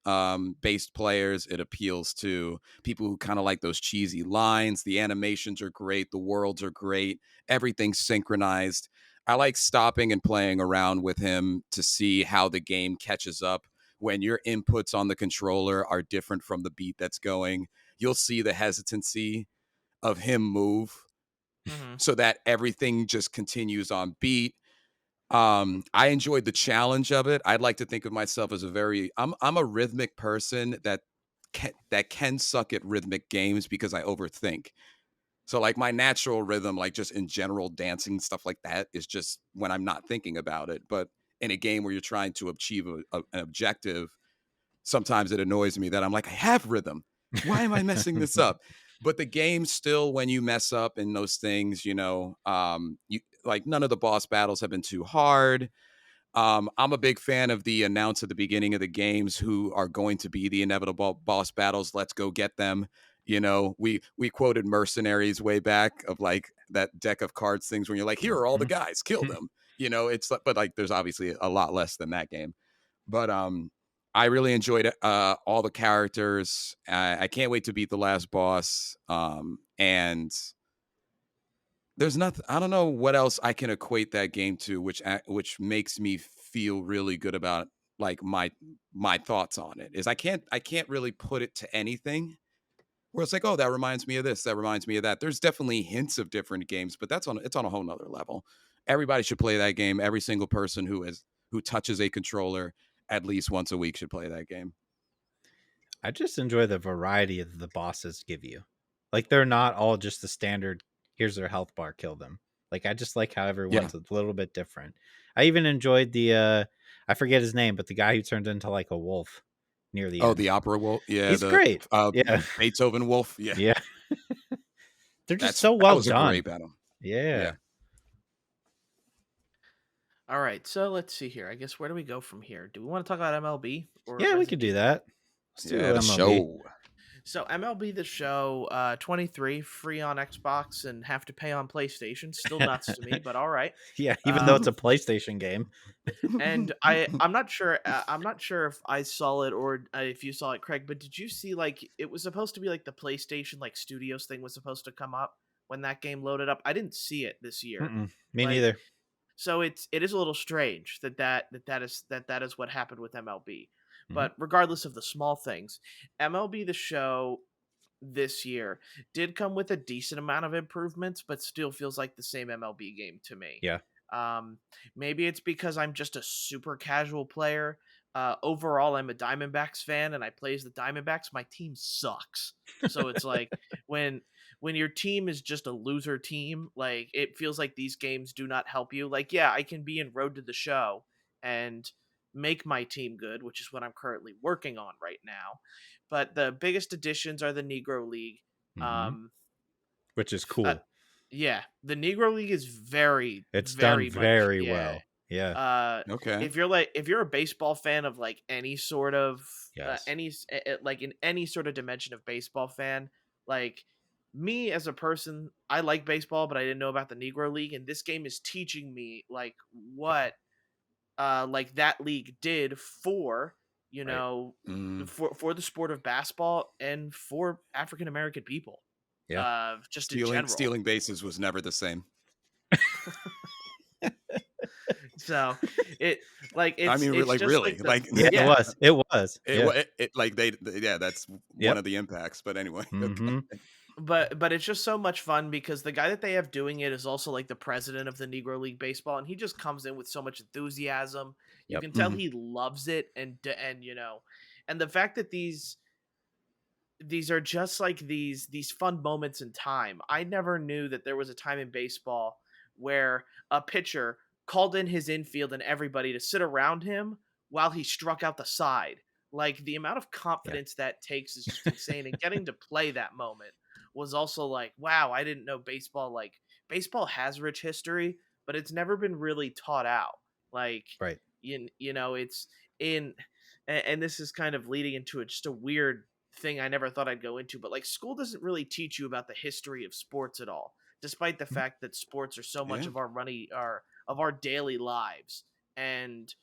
based players. It appeals to people who kind of like those cheesy lines. The animations are great. The worlds are great. Everything's synchronized. I like stopping and playing around with him to see how the game catches up. When your inputs on the controller are different from the beat that's going, you'll see the hesitancy of him move so that everything just continues on beat. I enjoyed the challenge of it. I'd like to think of myself as I'm a rhythmic person that can suck at rhythmic games because I overthink. So like my natural rhythm, like just in general dancing, stuff like that, is just when I'm not thinking about it. But in a game where you're trying to achieve an objective, sometimes it annoys me that I'm like, I have rhythm. Why am I messing this up? But the game still, when you mess up in those things, you like none of the boss battles have been too hard. I'm a big fan of the announce at the beginning of the games who are going to be the inevitable boss battles. Let's go get them. We quoted Mercenaries way back of like that deck of cards things when you're like, here are all the guys, kill them. It's but like there's obviously a lot less than that game. But I really enjoyed it. All the characters. I can't wait to beat the last boss. And there's nothing. I don't know what else I can equate that game to, which makes me feel really good about like my thoughts on it. Is I can't really put it to anything. Where it's like, oh, that reminds me of this. That reminds me of that. There's definitely hints of different games, but it's on a whole nother level. Everybody should play that game. Every single person who touches a controller at least once a week should play that game. I just enjoy the variety of the bosses give you. Like they're not all just the standard, here's their health bar, kill them. Like I just like how everyone's a little bit different. I even enjoyed the I forget his name, but the guy who turned into like a wolf near the end. The opera wolf. Yeah. He's great. Beethoven wolf. Yeah. Yeah. They're just so well done. A great battle. Yeah. All right, so let's see here. I guess where do we go from here? Do we want to talk about MLB? We could do that. Let's do the show. So MLB The Show 23 free on Xbox and have to pay on PlayStation. Still nuts to me, but all right. Yeah, even though it's a Um, PlayStation game. and I'm not sure I'm not sure if I saw it or if you saw it, Craig. But did you see like it was supposed to be like the PlayStation like Studios thing was supposed to come up when that game loaded up? I didn't see it this year. Mm-mm, me Like neither. so it is a little strange that is what happened with MLB. Mhm. But regardless of the small things, MLB The Show this year did come with a decent amount of improvements, but still feels like the same MLB game to me. Yeah. Um, Maybe it's because I'm just a super casual player. Overall, I'm a Diamondbacks fan, and I play as the Diamondbacks. My team sucks, so it's like when when your team is just a loser team, like it feels like these games do not help you. Like, yeah, I can be in Road to the Show and make my team good, which is what I'm currently working on right now. But the biggest additions are the Negro League. Hmm. Um, Which is uh, cool. yeah, the Negro League is very, It's done very much very yeah. well. Yeah. Okay. If you're a baseball fan of like any sort of Yes. like in any sort of dimension of baseball fan, like me as a person, I like baseball, but I didn't know about the Negro League, and this game is teaching me like what like that league did for you Right. know Mm. for the sport of basketball and for African American people, Yeah. just in general. Stealing bases was never the same. So it like I mean, it's like just really, like the like Yeah, it yeah. was. It was. Yeah. like yeah, that's one Yep. of the impacts. But anyway, okay. Hmm. But it's just so much fun because the guy that they have doing it is also like the president of the Negro League Baseball, and he just comes in with so much enthusiasm. You Yep. can tell Mhm. he loves it, and and the fact that these are just like these fun moments in time. I never knew that there was a time in baseball where a pitcher called in his infield and everybody to sit around him while he struck out the side. Like the amount of Yeah. confidence that takes is just insane. And getting to play that moment was also like, wow, I didn't know baseball. Like baseball has rich history, but it's never been really taught out. Like Right. it's in, and this is kind of leading into just a weird thing I never thought I'd go into, but like school doesn't really teach you about the history of sports at all, despite the Mhm. fact that sports are so much Yeah. of our money, our daily lives. And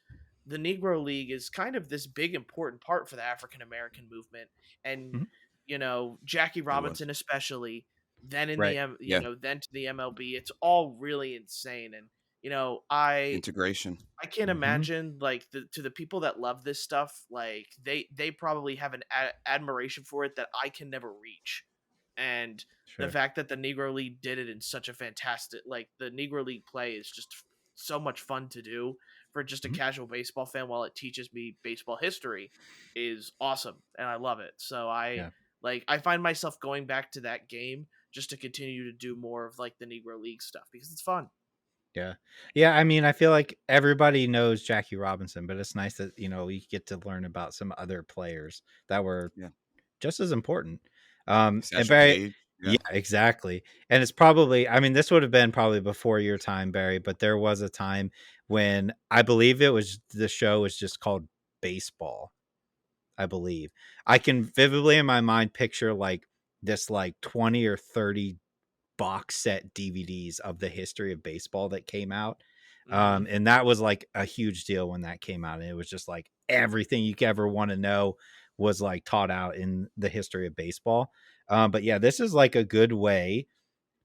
the Negro League is kind of this big important part for the African American movement. And Mhm. Jackie It was. Robinson especially, then in Right. Yeah. then to the MLB, it's all really insane. And I Integration. I can't Hmm. imagine like to the people that love this stuff, like they probably have an admiration for it that I can never reach. And the Sure. fact that the Negro League did it in such a fantastic, like the Negro League play is just so much fun to do for just a Mhm. casual baseball fan while it teaches me baseball history is awesome and I love it. So Yeah. I find myself going back to that game just to continue to do more of like the Negro League stuff because it's fun. Yeah. Yeah. I mean, I feel like everybody knows Jackie Robinson, but it's nice that, you get to learn about some other players that were Yeah. just as important. And Satchel Barry, Paige. yeah, Yeah. exactly. And it's probably, I mean, this would have been probably before your time, Barry, but there was a time when I believe the show was just called Baseball. I believe I can vividly in my mind picture like this, like 20 or 30 box set DVDs of the history of baseball that came out. Hmm. And that was like a huge deal when that came out. And it was just like everything you could ever want to know was like taught out in the history of baseball. But yeah, this is like a good way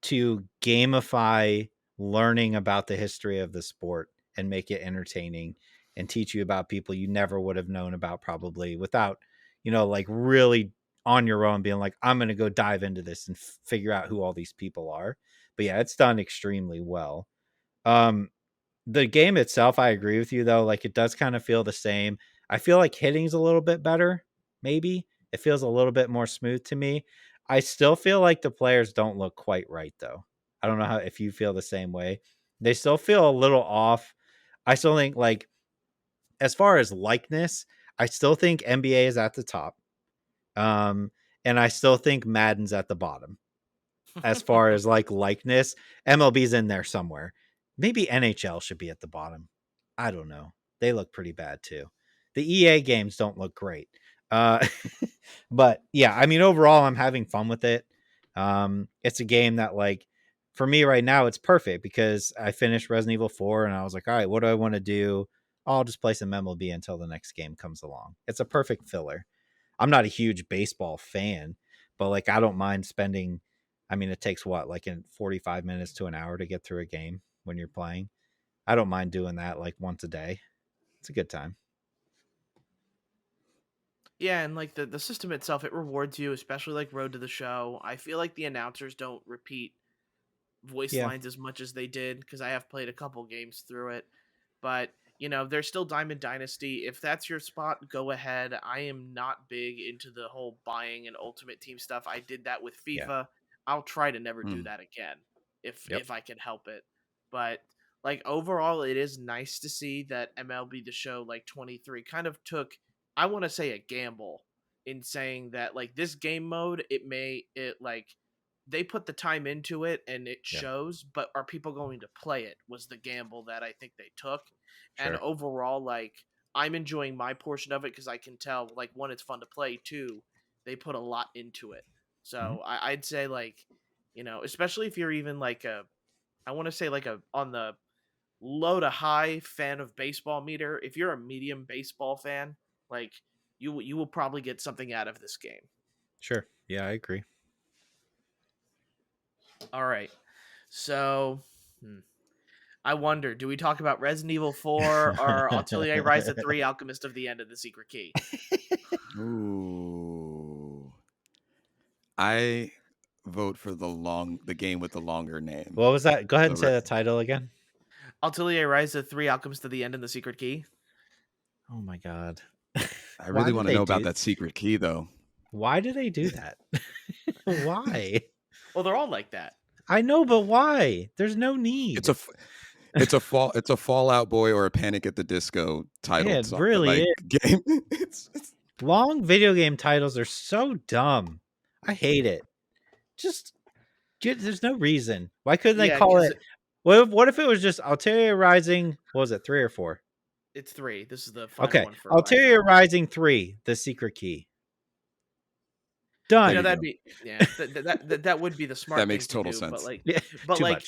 to gamify learning about the history of the sport and make it entertaining and teach you about people you never would have known about probably without, like really on your own being like, I'm going to go dive into this and figure out who all these people are. But yeah, it's done extremely well. Um, the game itself, I agree with you though. Like it does kind of feel the same. I feel like hitting's a little bit better. Maybe it feels a little bit more smooth to me. I still feel like the players don't look quite right though. I don't know how if you feel the same way. They still feel a little off. I still think like as far as likeness, I still think NBA is at the top. Um, and I still think Madden's at the bottom as far as like likeness. MLB's in there somewhere. Maybe NHL should be at the bottom. I don't know. They look pretty bad too. The EA games don't look great. Uh, but yeah, I mean, overall, I'm having fun with it. It's a game that, like, for me right now, it's perfect because I finished Resident Evil 4 and I was like, all right, what do I want to do? I'll just play some MLB until the next game comes along. It's a perfect filler. I'm not a huge baseball fan, but like, I don't mind spending. I mean, it takes what, like, in 45 minutes to an hour to get through a game when you're playing. I don't mind doing that like once a day. It's a good time. Yeah, and like the system itself, it rewards you, especially like Road to the Show. I feel like the announcers don't repeat voice Yeah. lines as much as they did because I have played a couple games through it. But there's still Diamond Dynasty. If that's your spot, go ahead. I am not big into the whole buying and Ultimate Team stuff. I did that with Yeah. FIFA. I'll try to never do Mm. that again Yep. if I can help it. But like overall, it is nice to see that MLB The Show like 23 kind of took, I want to say, a gamble in saying that like this game mode, it like they put the time into it and it Yeah. shows, but are people going to play it was the gamble that I think they took. And Sure. overall, like, I'm enjoying my portion of it because I can tell, like, one, it's fun to play, two, they put a lot into it. So I'd say, like, especially if you're even like I want to say like on the low to high fan of baseball meter, if you're a medium baseball fan, like, you will probably get something out of this game. Sure. Yeah, I agree. All right. So, I wonder, do we talk about Resident Evil 4 or Atelier Rise of 3 Alchemist of the End of the Secret Key? Ooh. I vote for the game with the longer name. What was that? Go ahead and say the title again. Atelier Rise of 3 Alchemist of the End and the Secret Key. Oh my god. I really want to know about that secret key though. Why do they do that? Why? Well, they're all like that. I know, but why? There's no need. It's a Fallout Boy or a Panic at the Disco title. Yeah, it really is. Game. It's Long video game titles are so dumb. I hate it. There's no reason. Why couldn't they call it? What if it was just Altaria Rising? What was it, 3 or 4? It's 3. This is the final one for Altaria Rising 3, The Secret Key. Done. That'd be that would be the smart. That makes thing total to do, sense. But like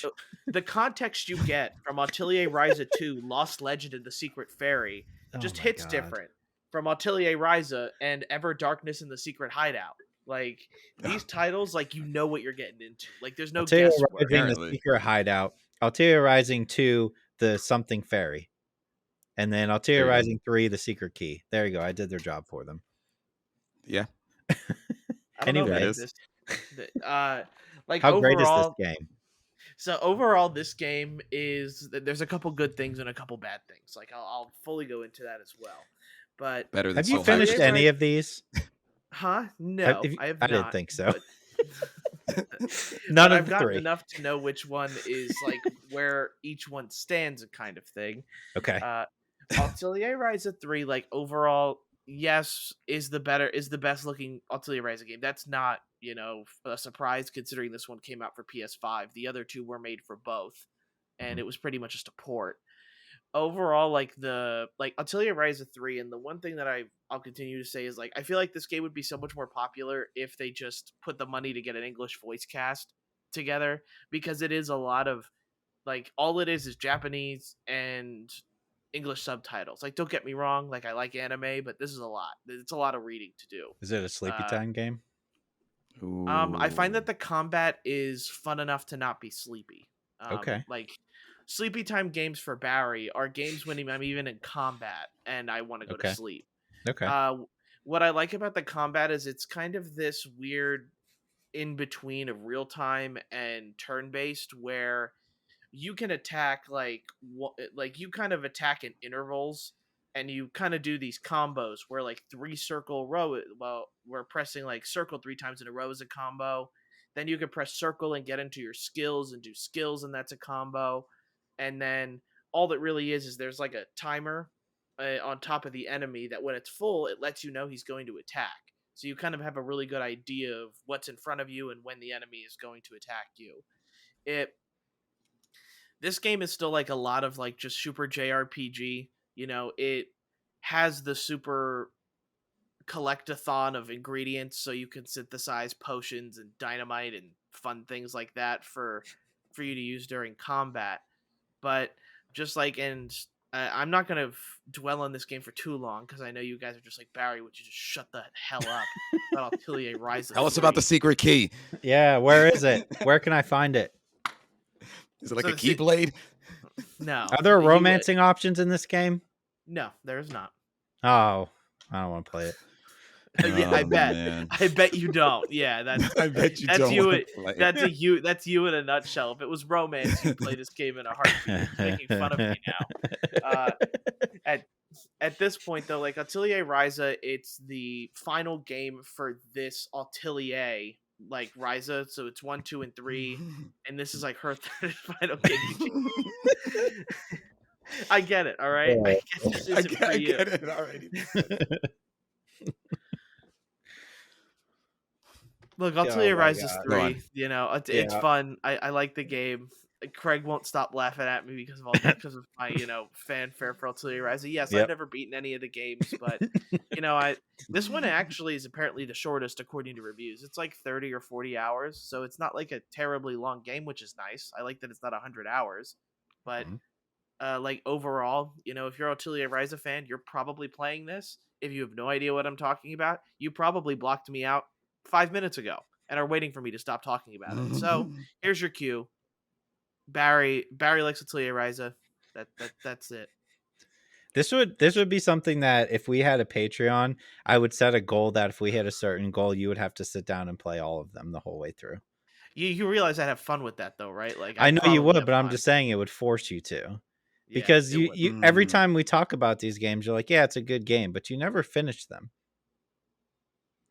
the context you get from Atelier Ryza 2, Lost Legend and the Secret Fairy just hits different from Atelier Ryza and Ever Darkness and the Secret Hideout. Like these titles, like what you're getting into. Like there's no guesswork. The Secret Hideout, Altaria Rising 2, the Something Fairy, and then Altaria Rising 3, the Secret Key. There you go. I did their job for them. Yeah. Anyway, like how overall, great is this game? So overall, this game there's a couple good things and a couple bad things. Like I'll fully go into that as well. But better than have you finished any of these? Huh? No, I have not. I didn't think so. None of I've gotten enough to know which one is like where each one stands, kind of thing. Okay. Atelier Ryza 3, like overall, yes, is the best looking Atelier Ryza game. That's not, a surprise considering this one came out for PS5. The other two were made for both, and it was pretty much just a port. Overall, like Atelier Ryza 3, and the one thing that I'll continue to say is like I feel like this game would be so much more popular if they just put the money to get an English voice cast together, because it is a lot of like all it is Japanese and English subtitles. Like, don't get me wrong, like I like anime, but this is a lot. It's a lot of reading to do. Is it a sleepy time game? I find that the combat is fun enough to not be sleepy. Okay. Like sleepy time games for Barry are games when I'm even in combat and I want to go to sleep. Okay. What I like about the combat is it's kind of this weird in between of real time and turn based where you can attack like you kind of attack in intervals, and you kind of do these combos where like 3 circle row. Well, we're pressing like circle 3 times in a row is a combo. Then you can press circle and get into your skills and do skills, and that's a combo. And then all that really is there's like a timer on top of the enemy that when it's full, it lets you know he's going to attack. So you kind of have a really good idea of what's in front of you and when the enemy is going to attack you. This game is still like a lot of like just super JRPG. It has the super collect-a-thon of ingredients so you can synthesize potions and dynamite and fun things like that for you to use during combat. But just like, and I'm not gonna dwell on this game for too long because I know you guys are just like, Barry, would you just shut the hell up about Atelier Rise of Tell us about the 3? secret key. Yeah, where is it? Where can I find it? Is it like So a the se- keyblade? No. Are there you- romancing options in this game? No, there's not. Oh, I don't want to play it. Yeah, I Oh, bet. man. I bet you don't. Yeah, I bet you that's don't you. wanna play. That's you in a nutshell. If it was romance, you'd play this game in a heartbeat. You're making fun of me now. At this point, though, like Atelier Ryza, it's the final game for this Atelier, like Ryza. So it's 1, 2, and 3, and this is like her third final game. I get it. All right, I get this I isn't for you. get it already. Look, Atelier my Rise is God. Go on. 3. You know, it's Yeah. fun. I like the game. Craig won't stop laughing at me because of my fanfare for Atelier Rise. Yes, Yep. I've never beaten any of the games, but this one actually is apparently the shortest according to reviews. It's like 30 or 40 hours, so it's not like a terribly long game, which is nice. I like that it's not 100 hours, but like overall, if you're an Atelier Rise fan, you're probably playing this. If you have no idea what I'm talking about, you probably blocked me out 5 minutes ago and are waiting for me to stop talking about it. So here's your cue. Barry likes Atelier Ryza. That's it. This would be something that if we had a Patreon, I would set a goal that if we hit a certain goal, you would have to sit down and play all of them the whole way through. You realize I'd have fun with that though, right? Like I know you probably would, have but I'm fun. just saying it would force you to. Yeah, Because it would. you every time we talk about these games, you're like, yeah, it's a good game, but you never finish them.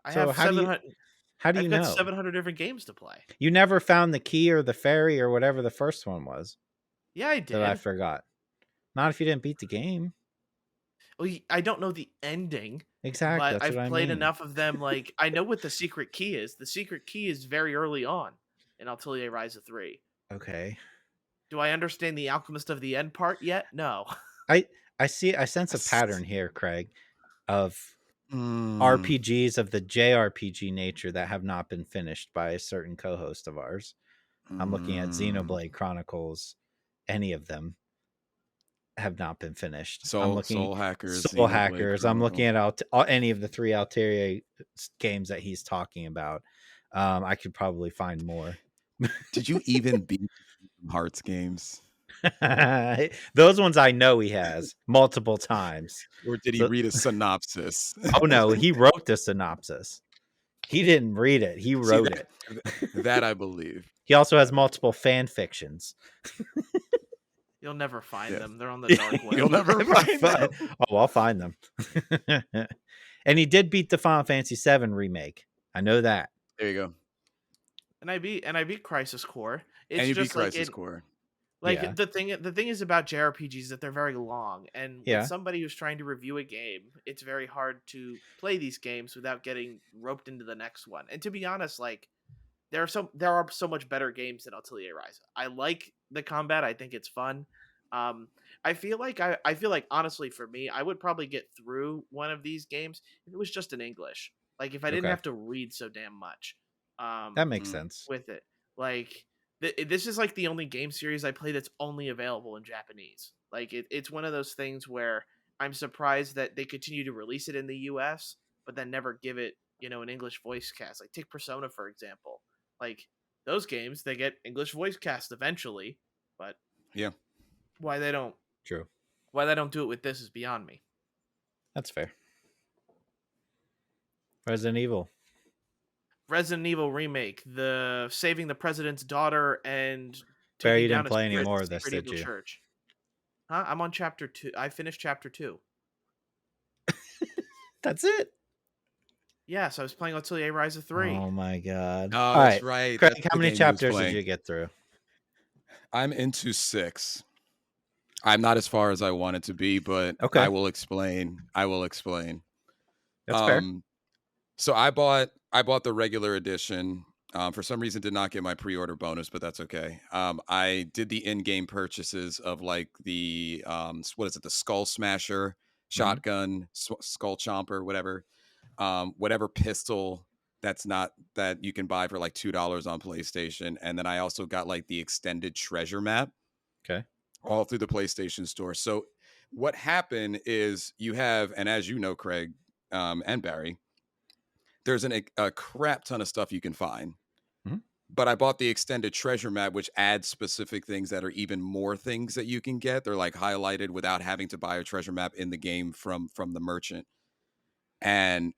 I So have how do you 700. How do you I've know? got 700 different games to play. You never found the key or the fairy or whatever the first one was Yeah, I did. that I forgot. Not if you didn't beat the game. Well, I don't know the ending, Exactly. but That's I've what I played mean. enough of them. Like I know what the secret key is. The secret key is very early on in Atelier Rise of 3. Okay. Do I understand the Alchemist of the End part yet? No. I sense a pattern here, Craig, of Mm. RPGs of the JRPG nature that have not been finished by a certain co-host of ours. I'm looking at Xenoblade Chronicles. Any of them have not been finished. Soul Hackers. Soul Xenoblade Hackers. I'm looking Chronicles. at any of the 3 Altaria games that he's talking about. I could probably find more. Did you even beat Hearts games? Those ones I know he has multiple times. Or did he read a synopsis? Oh no, he wrote the synopsis. He didn't read it. He wrote it. That I believe. He also has multiple fan fictions. You'll never find them. They're on the dark web. You'll never find them. Oh, I'll find them. And he did beat the Final Fantasy VII remake. I know that. There you go. And I beat Crisis Core. It's And you just beat Crisis Core. Like Yeah. the thing is about JRPGs is that they're very long, and Yeah. with somebody who's trying to review a game, it's very hard to play these games without getting roped into the next one. And to be honest, like there are so much better games than Atelier Rise. I like the combat. I think it's fun. I feel like honestly for me, I would probably get through one of these games if it was just in English. Like if I didn't Okay. have to read so damn much. That makes sense. With it. Like this is like the only game series I play that's only available in Japanese. Like it's one of those things where I'm surprised that they continue to release it in the US, but then never give it, an English voice cast. Like take Persona, for example. Like those games, they get English voice cast eventually, but Yeah. why they don't True. do it with this is beyond me. That's fair. Resident Evil. Resident Evil remake, the saving the president's daughter and Barry, taking you down didn't play a any secret- more of this, secret did evil you? church. Huh? I'm on chapter 2. I finished chapter 2. That's it. Yes, I was playing Atelier Rise of 3. Oh my god. Oh, All that's right. right. Craig, That's how the many game he was chapters did playing. you get through? I'm into 6. I'm not as far as I wanted to be, but Okay. I will explain. That's fair. So I bought the regular edition. For some reason, did not get my pre-order bonus, but that's okay. I did the in-game purchases of like the what is it, the Skull Smasher, Shotgun, Skull Chomper, whatever. whatever pistol that you can buy for like $2 on PlayStation, and then I also got like the extended treasure map. Okay. All through the PlayStation Store. So what happened is you have, and as you know, Craig, and Barry, there's a crap ton of stuff you can find. Mm-hmm. But I bought the extended treasure map, which adds specific things that are even more things that you can get. They're like highlighted without having to buy a treasure map in the game from the merchant. And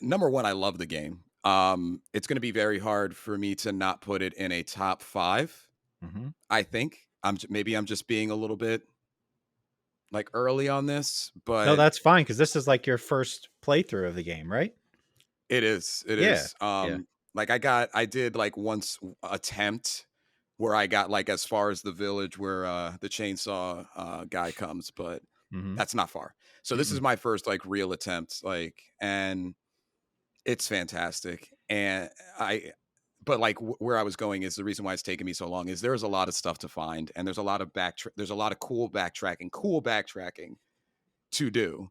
number one, I love the game. It's going to be very hard for me to not put it in a top 5. Mm-hmm. I think maybe I'm just being a little bit like early on this, but no, that's fine because this is like your first playthrough of the game, right? it is. Like I did like once attempt where I got like as far as the village where the chainsaw guy comes, but that's not far. So this is my first like real attempt, like, and it's fantastic. And but like where I was going is the reason why it's taken me so long is there's a lot of stuff to find, and there's a lot of cool backtracking to do.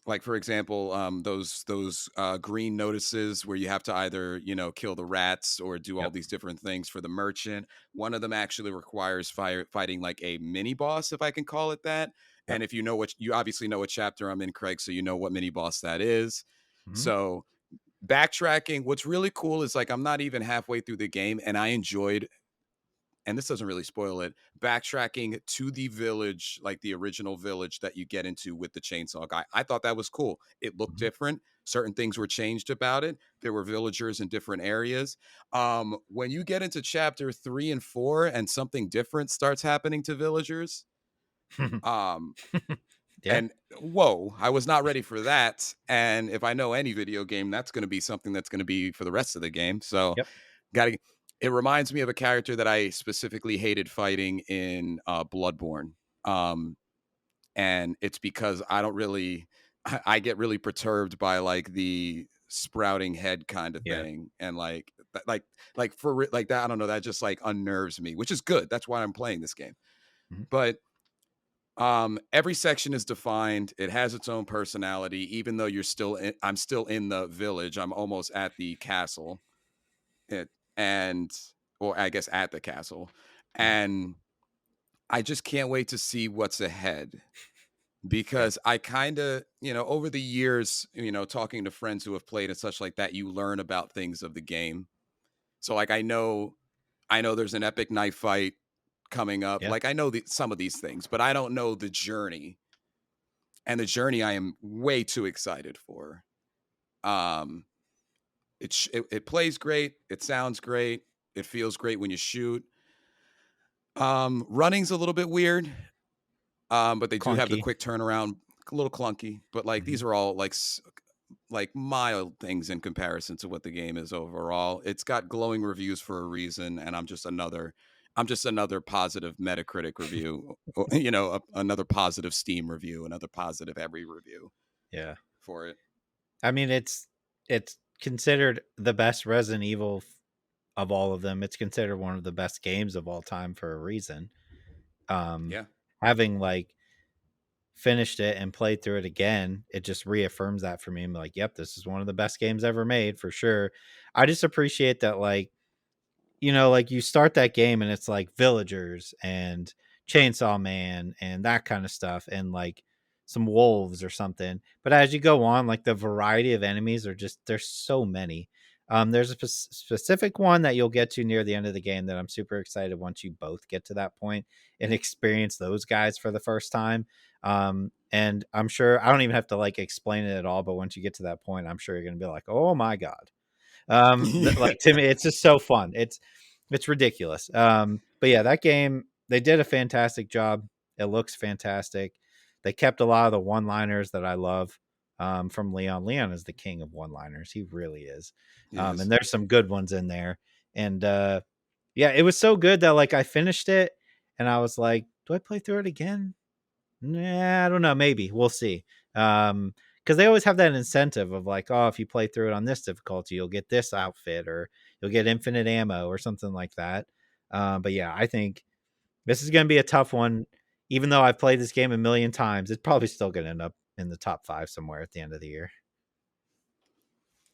Like for example, those green notices where you have to either kill the rats or do all these different things for the merchant. One of them actually requires fighting like a mini boss, if I can call it that. And if you obviously know what chapter I'm in, Craig, so you know what mini boss that is. So backtracking, what's really cool is like I'm not even halfway through the game, and I enjoyed, and this doesn't really spoil it, backtracking to the village, like the original village that you get into with the chainsaw guy. I thought that was cool. It looked different. Certain things were changed about it. There were villagers in different areas. When you get into chapter 3 and 4 and something different starts happening to villagers, and whoa, I was not ready for that. And if I know any video game, that's going to be something that's going to be for the rest of the game. So it reminds me of a character that I specifically hated fighting in Bloodborne. And it's because I get really perturbed by like the sprouting head kind of thing. And like for like that, I don't know, that just like unnerves me, which is good. That's why I'm playing this game. But every section is defined. It has its own personality, even though I'm still in the village. I'm almost at the castle. Or I guess at the castle. And I just can't wait to see what's ahead, because I kind of, over the years, talking to friends who have played and such like that, you learn about things of the game. So like, I know there's an epic knife fight coming up. Like I know some of these things, but I don't know the journey, and the journey I am way too excited for. It plays great. It sounds great. It feels great when you shoot. Running's a little bit weird. But they do have the quick turnaround, a little clunky, but like these are all like mild things in comparison to what the game is overall. It's got glowing reviews for a reason, and I'm just another positive Metacritic review, another positive Steam review, another positive every review. For it. I mean, it's considered the best Resident Evil of all of them. It's considered one of the best games of all time for a reason. Having like finished it and played through it again, it just reaffirms that for me. I'm like, yep, this is one of the best games ever made for sure. I just appreciate that, like, like you start that game and it's like villagers and Chainsaw Man and that kind of stuff, and like some wolves or something. But as you go on, like the variety of enemies are just, there's so many. There's a specific one that you'll get to near the end of the game that I'm super excited once you both get to that point and experience those guys for the first time. And I'm sure I don't even have to like explain it at all, but once you get to that point, I'm sure you're going to be like, oh my God. Like to me, it's just so fun. It's ridiculous. But yeah, that game, they did a fantastic job. It looks fantastic. They kept a lot of the one-liners that I love from Leon. Leon is the king of one-liners. He really is. And there's some good ones in there. And yeah, it was so good that like I finished it and I was like, do I play through it again? Nah, I don't know. Maybe we'll see. Because they always have that incentive of like, oh, if you play through it on this difficulty, you'll get this outfit or you'll get infinite ammo or something like that. But yeah, I think this is going to be a tough one. Even though I've played this game a million times, it's probably still going to end up in the top 5 somewhere at the end of the year.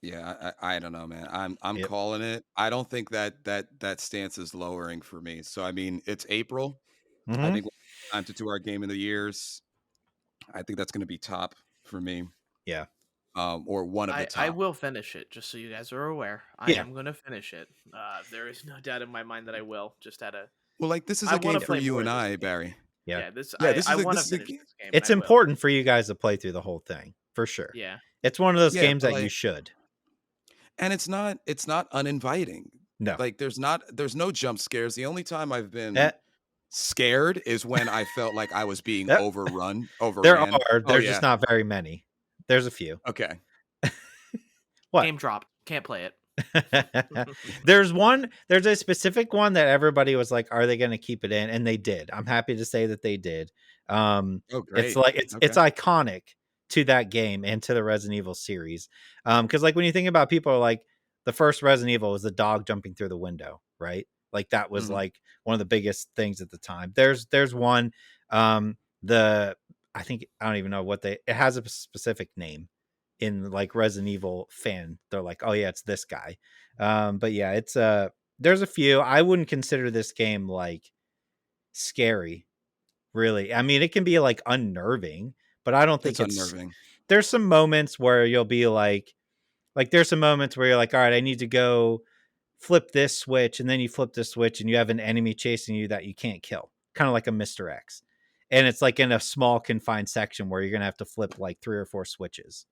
Yeah, I don't know, man. I'm Yep. calling it. I don't think that stance is lowering for me. So I mean, it's April. I think time to do our game of the years. I think that's going to be top for me. Yeah. Or one of the top. I will finish it, just so you guys are aware. I Yeah. am going to finish it. There is no doubt in my mind that I will. Just at a. Well, like this is I a game wanna for play you more and of this I, game. Barry. Yeah. I want to this is a finish this game. It's and I will. important for you guys to play through the whole thing, for sure. Yeah. It's one of those Yeah, games but, that you like, should. and it's not uninviting. No. Like there's no jump scares. The only time I've been Eh, scared is when I felt like I was being Yep. overran. there are. Oh, There's yeah. just not very many. There's a few. Okay. What? Game dropped. Can't play it. There's a specific one that everybody was like, are they going to keep it in? And they did. I'm happy to say that they did. Oh, great. It's like it's iconic to that game and to the Resident Evil series. Because like when you think about people are like the first Resident Evil was the dog jumping through the window, right? Like that was like one of the biggest things at the time. There's one I think I don't even know what it has a specific name in like Resident Evil fan. They're like, oh yeah, it's this guy. But yeah, it's there's a few. I wouldn't consider this game like scary, really. I mean, it can be like unnerving, but I don't think it's unnerving. There's some moments where you'll be like there's some moments where you're like, all right, I need to go flip this switch, and then you flip the switch and you have an enemy chasing you that you can't kill, kind of like a Mr. X. And it's like in a small confined section where you're gonna have to flip like 3 or 4 switches.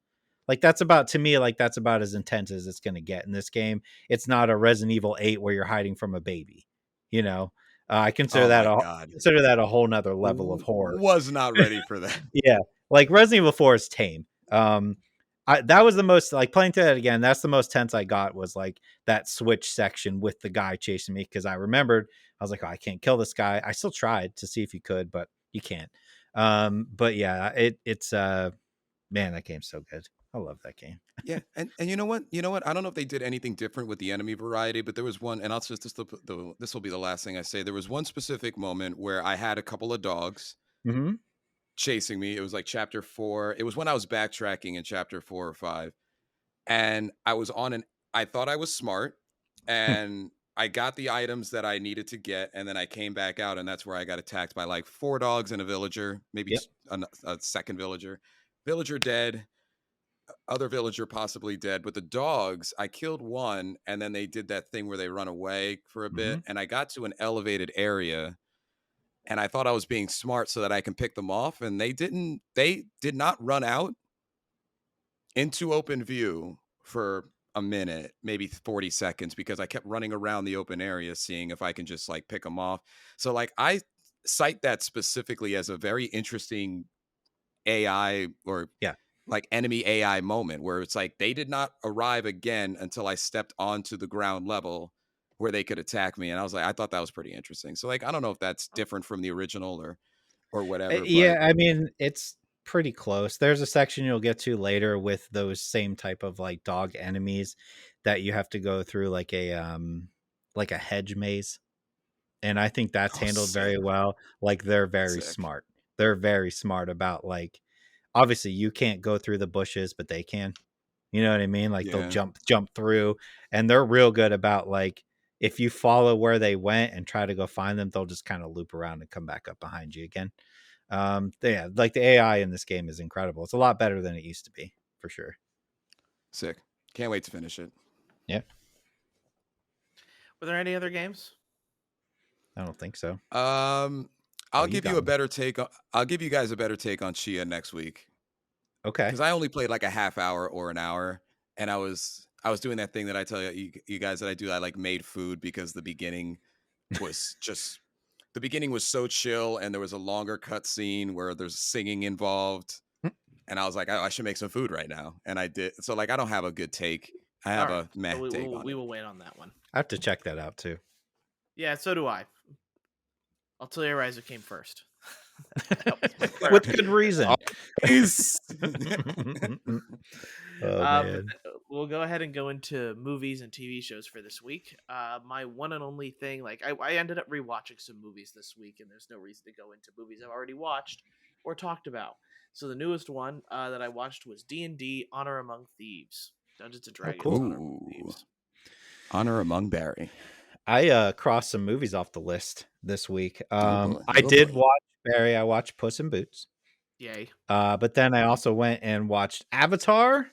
Like that's about, to me, like that's about as intense as it's going to get in this game. It's not a Resident Evil 8 where you're hiding from a baby, you know. I consider that a whole nother level of horror. Was not ready for that. Yeah, like Resident Evil 4 is tame. That was the most, like, playing through that again, that's the most tense I got, was like that switch section with the guy chasing me, because I remembered I was like, oh, I can't kill this guy. I still tried to see if you could, but you can't. But yeah, it's man, that game's so good. I love that game. Yeah, and you know what? I don't know if they did anything different with the enemy variety, but there was one, and this will be the last thing I say. There was one specific moment where I had a couple of dogs chasing me. It was like chapter 4. It was when I was backtracking in chapter 4 or 5, and I thought I was smart, and I got the items that I needed to get, and then I came back out, and that's where I got attacked by like 4 dogs and a villager, maybe a second villager. Villager dead. Other villager possibly dead, but the dogs, I killed one, and then they did that thing where they run away for a bit, and I got to an elevated area, and I thought I was being smart so that I can pick them off, and they did not run out into open view for a minute, maybe 40 seconds, because I kept running around the open area seeing if I can just like pick them off. So like I cite that specifically as a very interesting AI or like enemy AI moment, where it's like they did not arrive again until I stepped onto the ground level where they could attack me. And I was like, I thought that was pretty interesting. So like, I don't know if that's different from the original or whatever. Yeah, I mean, it's pretty close. There's a section you'll get to later with those same type of like dog enemies that you have to go through like a hedge maze. And I think that's handled very well. Like they're very smart. They're very smart about like, obviously you can't go through the bushes, but they can, you know what I mean? Like they'll jump through, and they're real good about like, if you follow where they went and try to go find them, they'll just kind of loop around and come back up behind you again. Yeah, like the AI in this game is incredible. It's a lot better than it used to be, for sure. Sick. Can't wait to finish it. Yeah. Were there any other games? I don't think so. I'll give you a better take. I'll give you guys a better take on Chia next week. Okay. Because I only played like a half hour or an hour, and I was doing that thing that I tell you guys that I do. I like made food because the beginning was so chill, and there was a longer cutscene where there's singing involved, and I was like, I should make some food right now, and I did. So like, I don't have a good take. I have a meh take on it. We will wait on that one. I have to check that out too. Yeah, so do I. I'll tell you, Ryza came first. With good reason. We'll go ahead and go into movies and TV shows for this week. My one and only thing, like I ended up rewatching some movies this week, and there's no reason to go into movies I've already watched or talked about. So the newest one that I watched was D&D Honor Among Thieves. Dungeons and Dragons cool. Honor Among Thieves. Honor Among Barry. I crossed some movies off the list this week. boy. I did watch Barry. I watched Puss in Boots. Yay. But then I also went and watched Avatar,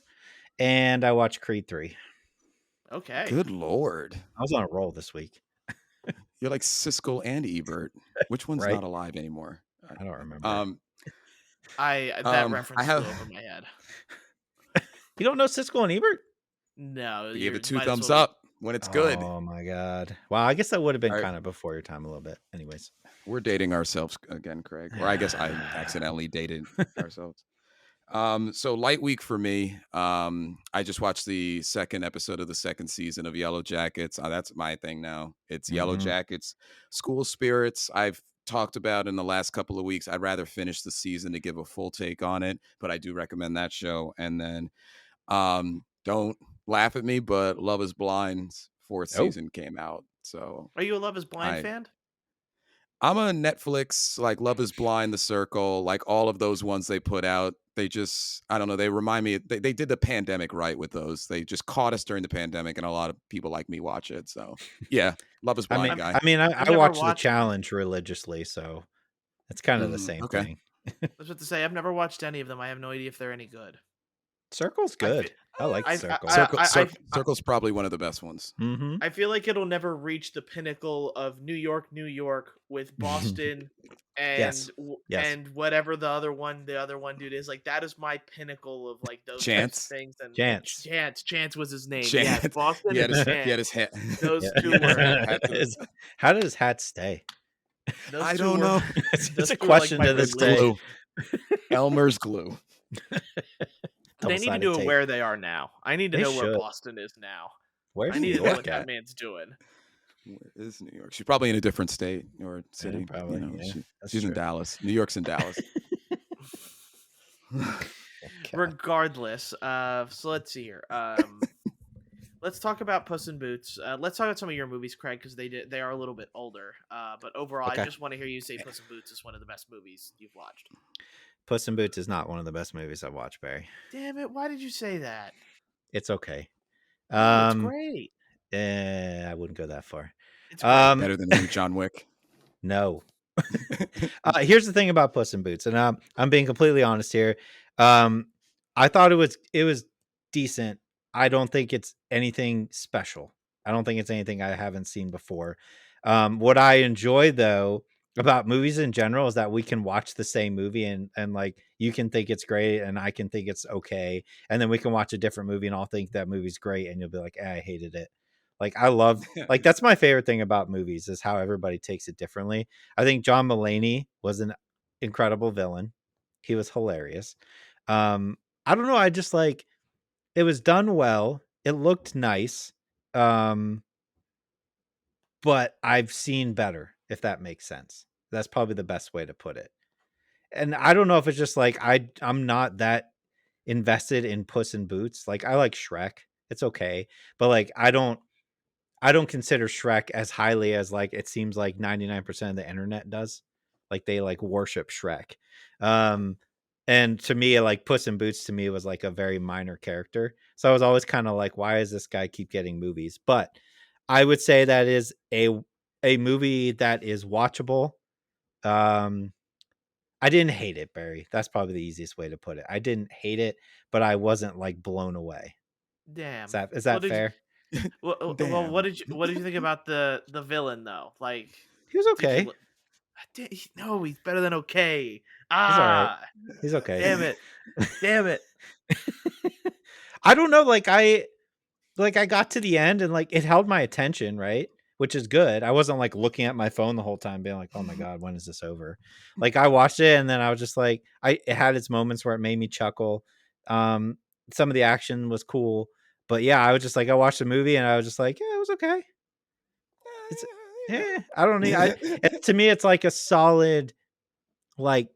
and I watched Creed 3. Okay. Good Lord. I was on a roll this week. You're like Siskel and Ebert. Which one's Right. not alive anymore? I don't remember. That reference I have- flew over my head. You don't know Siskel and Ebert? No. We gave you it 2 might as thumbs well- up when it's good. Oh my god! Wow, I guess that would have been All right. kind of before your time a little bit. Anyways, We're dating ourselves again, Craig. Or I guess I accidentally dated ourselves. So light week for me. I just watched the second episode of the second season of Yellow Jackets. That's my thing now. It's Yellow Mhm. Jackets, School Spirits. I've talked about in the last couple of weeks. I'd rather finish the season to give a full take on it, but I do recommend that show. And then don't laugh at me, but Love is Blind's 4th season came out. So Are you a Love is Blind I- fan? I'm a Netflix, like Love is Blind, The Circle, like all of those ones they put out. They just, I don't know, they remind me, they did the pandemic right with those. They just caught us during the pandemic, and a lot of people like me watch it. So yeah, Love is Blind guy. I I've never watch The watched- Challenge religiously, so it's kind of the same okay. thing. I was about to say I've never watched any of them. I have no idea if they're any good. Circle's good. I like I- Circle. Circle's probably one of the best ones. Mm-hmm. I feel like it'll never reach the pinnacle of New York with Boston and Yes. Yes. and whatever the other one dude is. Like that is my pinnacle of like those types Chance? of things. And Chance was his name. Chance. Yeah, Boston He had and his, Chance. he had his hat. Those Yeah. two were. How does his hat stay? Those I two don't were- know. It's those a two were, like, question my to this religion. day. Glue. Elmer's glue. They need to do it where they are now. I need to They know where should. Boston is now. Where's I New need to know York what at? that man's doing. Where is New York? She's probably in a different state or city. probably, yeah. That's She's in true. Dallas. New York's in Dallas. Regardless, so let's see here. Let's talk about Puss in Boots. Let's talk about some of your movies, Craig, because they are a little bit older. But overall, Okay. I just want to hear you say Puss in Boots is one of the best movies you've watched. Puss in Boots is not one of the best movies I've watched, Barry. Damn it! Why did you say that? It's okay. It's great. I wouldn't go that far. It's great. Better than any John Wick. No. Here's the thing about Puss in Boots, and I'm being completely honest here. I thought it was decent. I don't think it's anything special. I don't think it's anything I haven't seen before. What I enjoy though about movies in general is that we can watch the same movie and like you can think it's great and I can think it's okay, and then we can watch a different movie and I'll think that movie's great and you'll be like, I hated it. Like I love like that's my favorite thing about movies is how everybody takes it differently. I think John Mulaney was an incredible villain. He was hilarious. I don't know, I just like it was done well. It looked nice. But I've seen better, if that makes sense. That's probably the best way to put it. And I don't know if it's just like I'm not that invested in Puss in Boots. Like I like Shrek. It's okay. But like I don't consider Shrek as highly as like it seems like 99% of the internet does. Like they like worship Shrek. And to me, like Puss in Boots to me was like a very minor character. So I was always kind of like, why does this guy keep getting movies? But I would say that is a movie that is watchable. I didn't hate it, Barry. That's probably the easiest way to put it. I didn't hate it, but I wasn't like blown away. Damn. Is that What did fair? Well, Damn. what did you think about the villain though? Like He was did okay. you no, he's better than okay. all right. Ah, He's okay. damn it, damn it. I don't know. Like I got to the end and like it held my attention, right? Which is good. I wasn't like looking at my phone the whole time, being like, "Oh my god, when is this over?" Like I watched it and then I was just like, it had its moments where it made me chuckle. Some of the action was cool, but yeah, I was just like, I watched the movie and I was just like, yeah, it was okay. Yeah, I don't need. To me, it's like a solid, like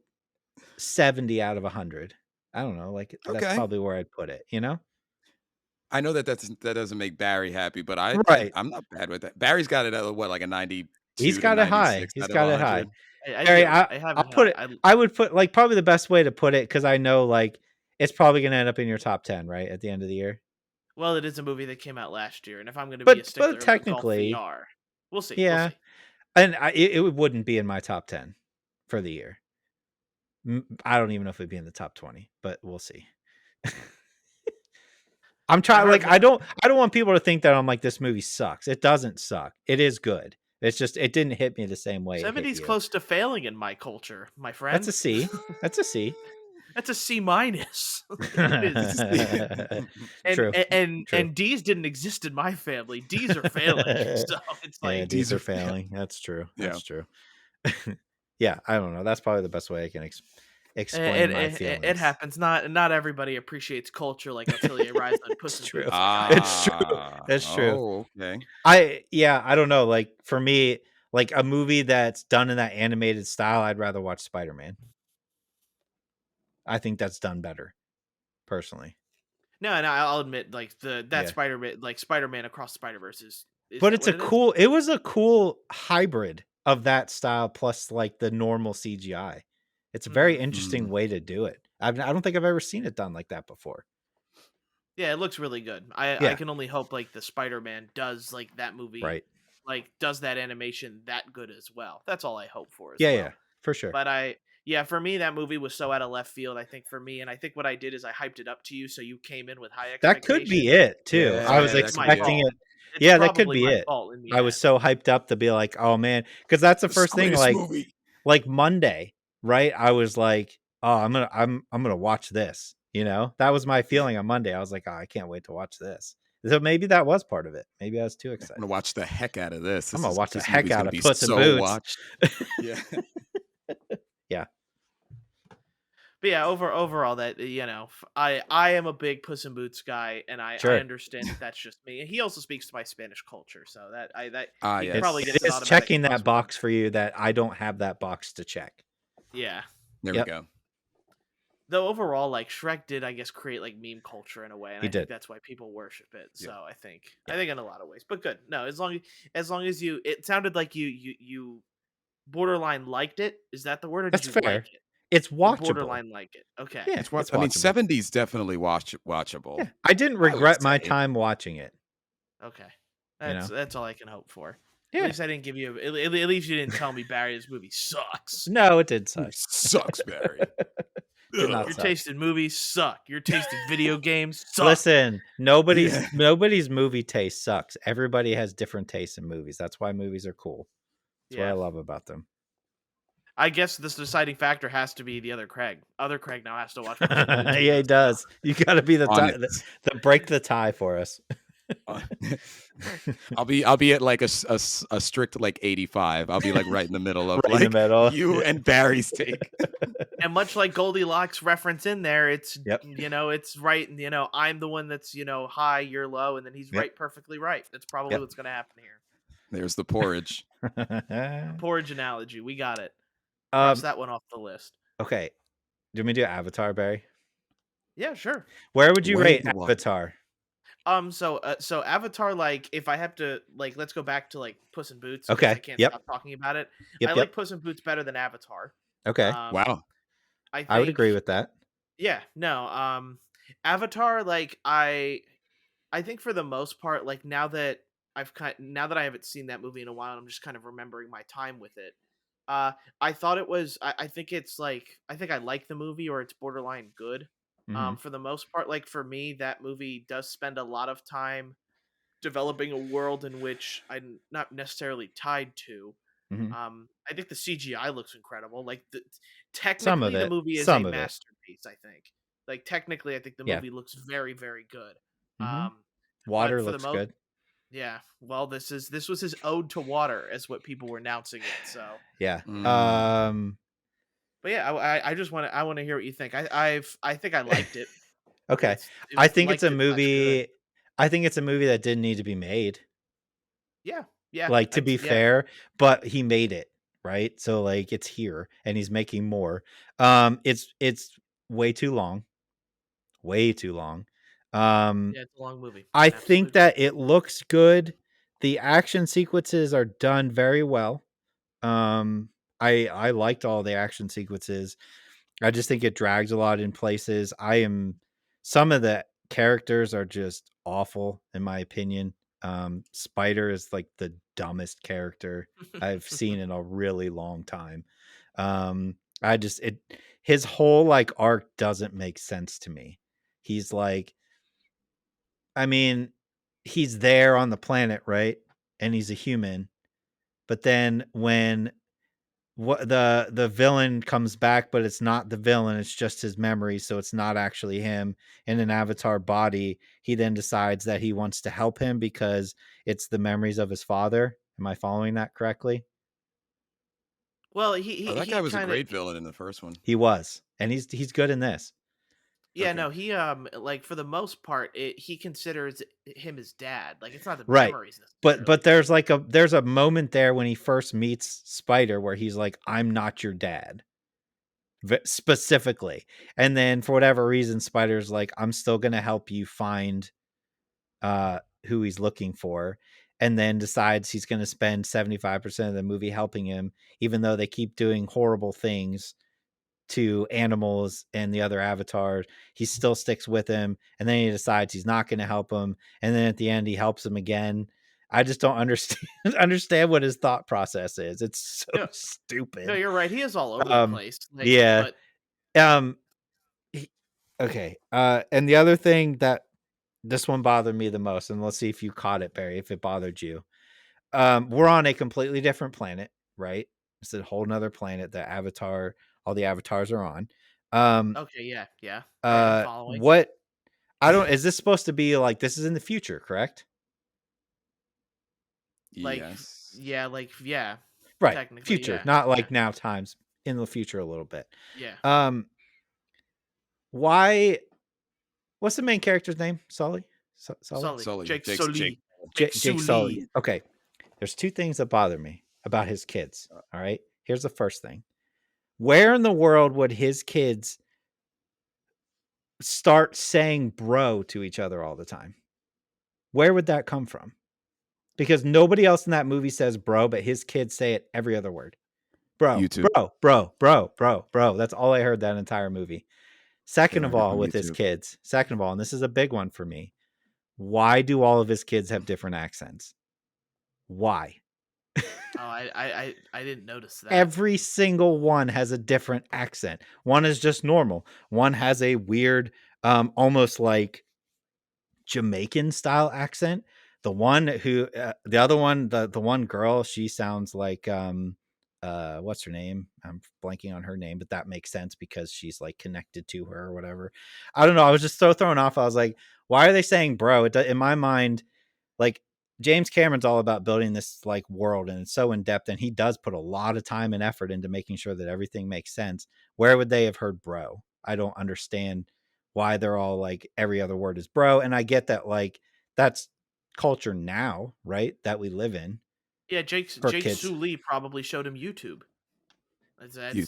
70 out of 100. I don't know, like Okay. that's probably where I'd put it. You know. I know that doesn't make Barry happy, but Right. I'm not bad with that. Barry's got it at what, like a 92 He's 92 to got it high. 96 He's out of got it high. 100. I Barry, do. I have I'll it put high. it. I would put like probably the best way to put it because I know like it's probably going to end up in your top 10, right, at the end of the year. Well, it is a movie that came out last year, and if I'm going to be a stickler But about Golf technically, VR, we'll see. yeah, We'll see. and it wouldn't be in my top 10 for the year. I don't even know if it'd be in the top 20, but we'll see. I'm trying like I don't want people to think that I'm like this movie sucks. It doesn't suck. It is good. It's just it didn't hit me the same way. 70's close to failing in my culture, my friend. That's a C. That's a C. That's a C minus. True. And D's didn't exist in my family. D's are failing. So it's like D's are failing. That's true. That's Yeah. true. Yeah, I don't know. That's probably the best way I can explain my feelings. It happens. Not everybody appreciates culture like Atelier Rise on Puss in Boots. It's true. That's true. Oh, okay. I don't know. Like for me, like a movie that's done in that animated style, I'd rather watch Spider-Man. I think that's done better, personally. No, and I'll admit, like Spider-Man, like Spider-Man Across the Spider-Verse is but it's it was a cool hybrid of that style plus like the normal CGI. It's a very interesting way to do it. I don't think I've ever seen it done like that before. Yeah, it looks really good. I can only hope like the Spider-Man does like that movie, right? Like does that animation that good as well. That's all I hope for. Yeah, for sure. But for me, that movie was so out of left field. I think for me, and I think what I did is I hyped it up to you, so you came in with high expectations. That could be it too. Yeah, I was expecting it. Yeah, that could be it. I was so hyped up to be like, oh man, because that's the first thing. Like Monday, right? I was like, oh, I'm gonna watch this. You know, that was my feeling on Monday. I was like, oh, I can't wait to watch this. So maybe that was part of it. Maybe I was too excited. I'm gonna watch the heck out of this. I'm gonna watch the heck out of Puss in Boots. Yeah. Yeah. But yeah, overall, that I am a big Puss in Boots guy, and I understand that's just me. He also speaks to my Spanish culture, so probably gets it's checking that box for you that I don't have that box to check. Yeah, there we go. Though overall, like Shrek did, I guess, create like meme culture in a way, and I think that's why people worship it. So I think in a lot of ways, but good. No, as long as you, it sounded like you borderline liked it. Is that the word? Or that's did you fair. Like it? It's watchable. Borderline like it. Okay. Yeah, it's watchable. I mean, 70s definitely watchable. Yeah. I didn't regret my time watching it. Okay. That's all I can hope for. Yeah. At least I didn't give you. At least you didn't tell me Barry, this movie sucks. No, it did suck. Sucks, Barry. Your taste in movies suck. Your taste in video games suck. Listen, nobody's movie taste sucks. Everybody has different tastes in movies. That's why movies are cool. That's what I love about them. I guess this deciding factor has to be the other Craig. Other Craig now has to watch. Yeah, he does. You got to be the break the tie for us. I'll be at like a strict like 85. I'll be like right in the middle of right like you and Barry's take. And much like Goldilocks reference in there, it's it's right. I'm the one that's high, you're low, and then he's right, perfectly right. That's probably what's going to happen here. There's the porridge. Porridge analogy. We got it. Cross that one off the list. Okay. Do we do Avatar, Barry? Yeah, sure. Where would you rate Avatar? So Avatar, like, if I have to, like, let's go back to like Puss in Boots. Okay. I can't stop talking about it. I like Puss in Boots better than Avatar. Okay. Wow. I would agree with that. Yeah. No. Avatar, like, I think for the most part, like, now that I haven't seen that movie in a while, I'm just kind of remembering my time with it. I thought it was. I think it's like. I think I like the movie, or it's borderline good. For the most part, like for me, that movie does spend a lot of time developing a world in which I'm not necessarily tied to. I think the CGI looks incredible. Like technically, the movie is a masterpiece. I think. Like technically, I think the movie looks very, very good. Water looks good. Yeah, well, this was his ode to water, as what people were announcing it. So yeah, but yeah, I just want to hear what you think. I think I liked it. Okay, I think it's a movie. I think it's a movie that didn't need to be made. Yeah. Like to be fair, but he made it right, so like it's here, and he's making more. It's way too long. Way too long. It's a long movie. I think that it looks good. The action sequences are done very well. I liked all the action sequences. I just think it drags a lot in places. Some of the characters are just awful in my opinion. Spider is like the dumbest character I've seen in a really long time. I just it his whole like arc doesn't make sense to me. He's like, I mean, he's there on the planet, right? And he's a human. But then when the villain comes back, but it's not the villain, it's just his memory, so it's not actually him in an avatar body, he then decides that he wants to help him because it's the memories of his father. Am I following that correctly? Well, Oh, that guy was a kind of great villain in the first one. He was, and he's good in this. yeah, Okay. no, he like for the most part, he considers him his dad. Like it's not the Right. memories But necessarily. there's a moment there when he first meets Spider where he's like, "I'm not your dad." Specifically. And then for whatever reason, Spider's like, "I'm still going to help you find who he's looking for," and then decides he's going to spend 75% of the movie helping him, even though they keep doing horrible things to animals and the other avatars. He still sticks with him, and then he decides he's not going to help him, and then at the end he helps him again. I just don't understand what his thought process is. It's so No, stupid. no, you're right. He is all over the place. Like, Yeah. but Okay. And the other thing that this one bothered me the most, and let's see if you caught it, Barry, if it bothered you. We're on a completely different planet, right? It's a whole nother planet that all the avatars are on. okay, yeah, I am following. What is this supposed to be like? This is in the future, correct? Like, Yes. yeah, like, yeah, Right. technically, Future, yeah, not like yeah, now times, in the future a little bit. yeah. Why? What's the main character's name? Sully? Sully? Sully, Jake Sully. Jake Sully. Sully. Okay. There's two things that bother me about his kids. All right. Here's the first thing. Where in the world would his kids start saying bro to each other all the time? Where would that come from? Because nobody else in that movie says bro, but his kids say it every other word. Bro, YouTube. bro. That's all I heard that entire movie. Second of all, with his YouTube. kids, and this is a big one for me, why do all of his kids have different accents? Why? Oh, I didn't notice that. Every single one has a different accent. One is just normal. One has a weird, almost like Jamaican style accent. The one who, the other one, the one girl, she sounds like, what's her name? I'm blanking on her name, but that makes sense because she's like connected to her or whatever. I don't know. I was just so thrown off. I was like, why are they saying bro? In my mind, like James Cameron's all about building this like world, and it's so in depth, and he does put a lot of time and effort into making sure that everything makes sense. Where would they have heard bro? I don't understand why they're all like every other word is bro. And I get that like that's culture now, right? That we live in. Yeah, Jake Sully probably showed him YouTube.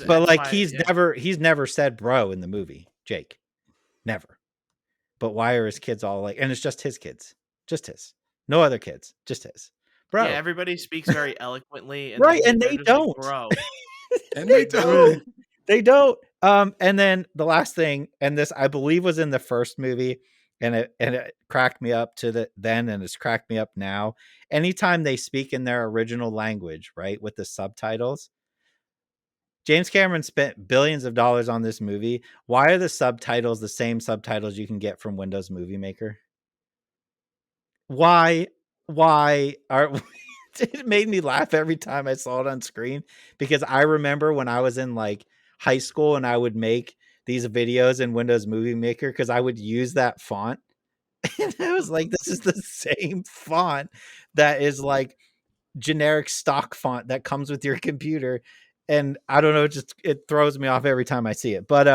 But like he's never said bro in the movie, Jake. Never. But why are his kids all like, and it's just his kids. Just his. No other kids, just his. Bro. Yeah, everybody speaks very eloquently, and right, and they don't. Like, bro. And they don't. They don't. And then the last thing, and this I believe was in the first movie, and it cracked me up then, and it's cracked me up now. Anytime they speak in their original language, right, with the subtitles. James Cameron spent billions of dollars on this movie. Why are the subtitles the same subtitles you can get from Windows Movie Maker? Why are it made me laugh every time I saw it on screen, because I remember when I was in like high school and I would make these videos in Windows Movie Maker because I would use that font. And I was like, this is the same font that is like generic stock font that comes with your computer. And I don't know, it throws me off every time I see it. But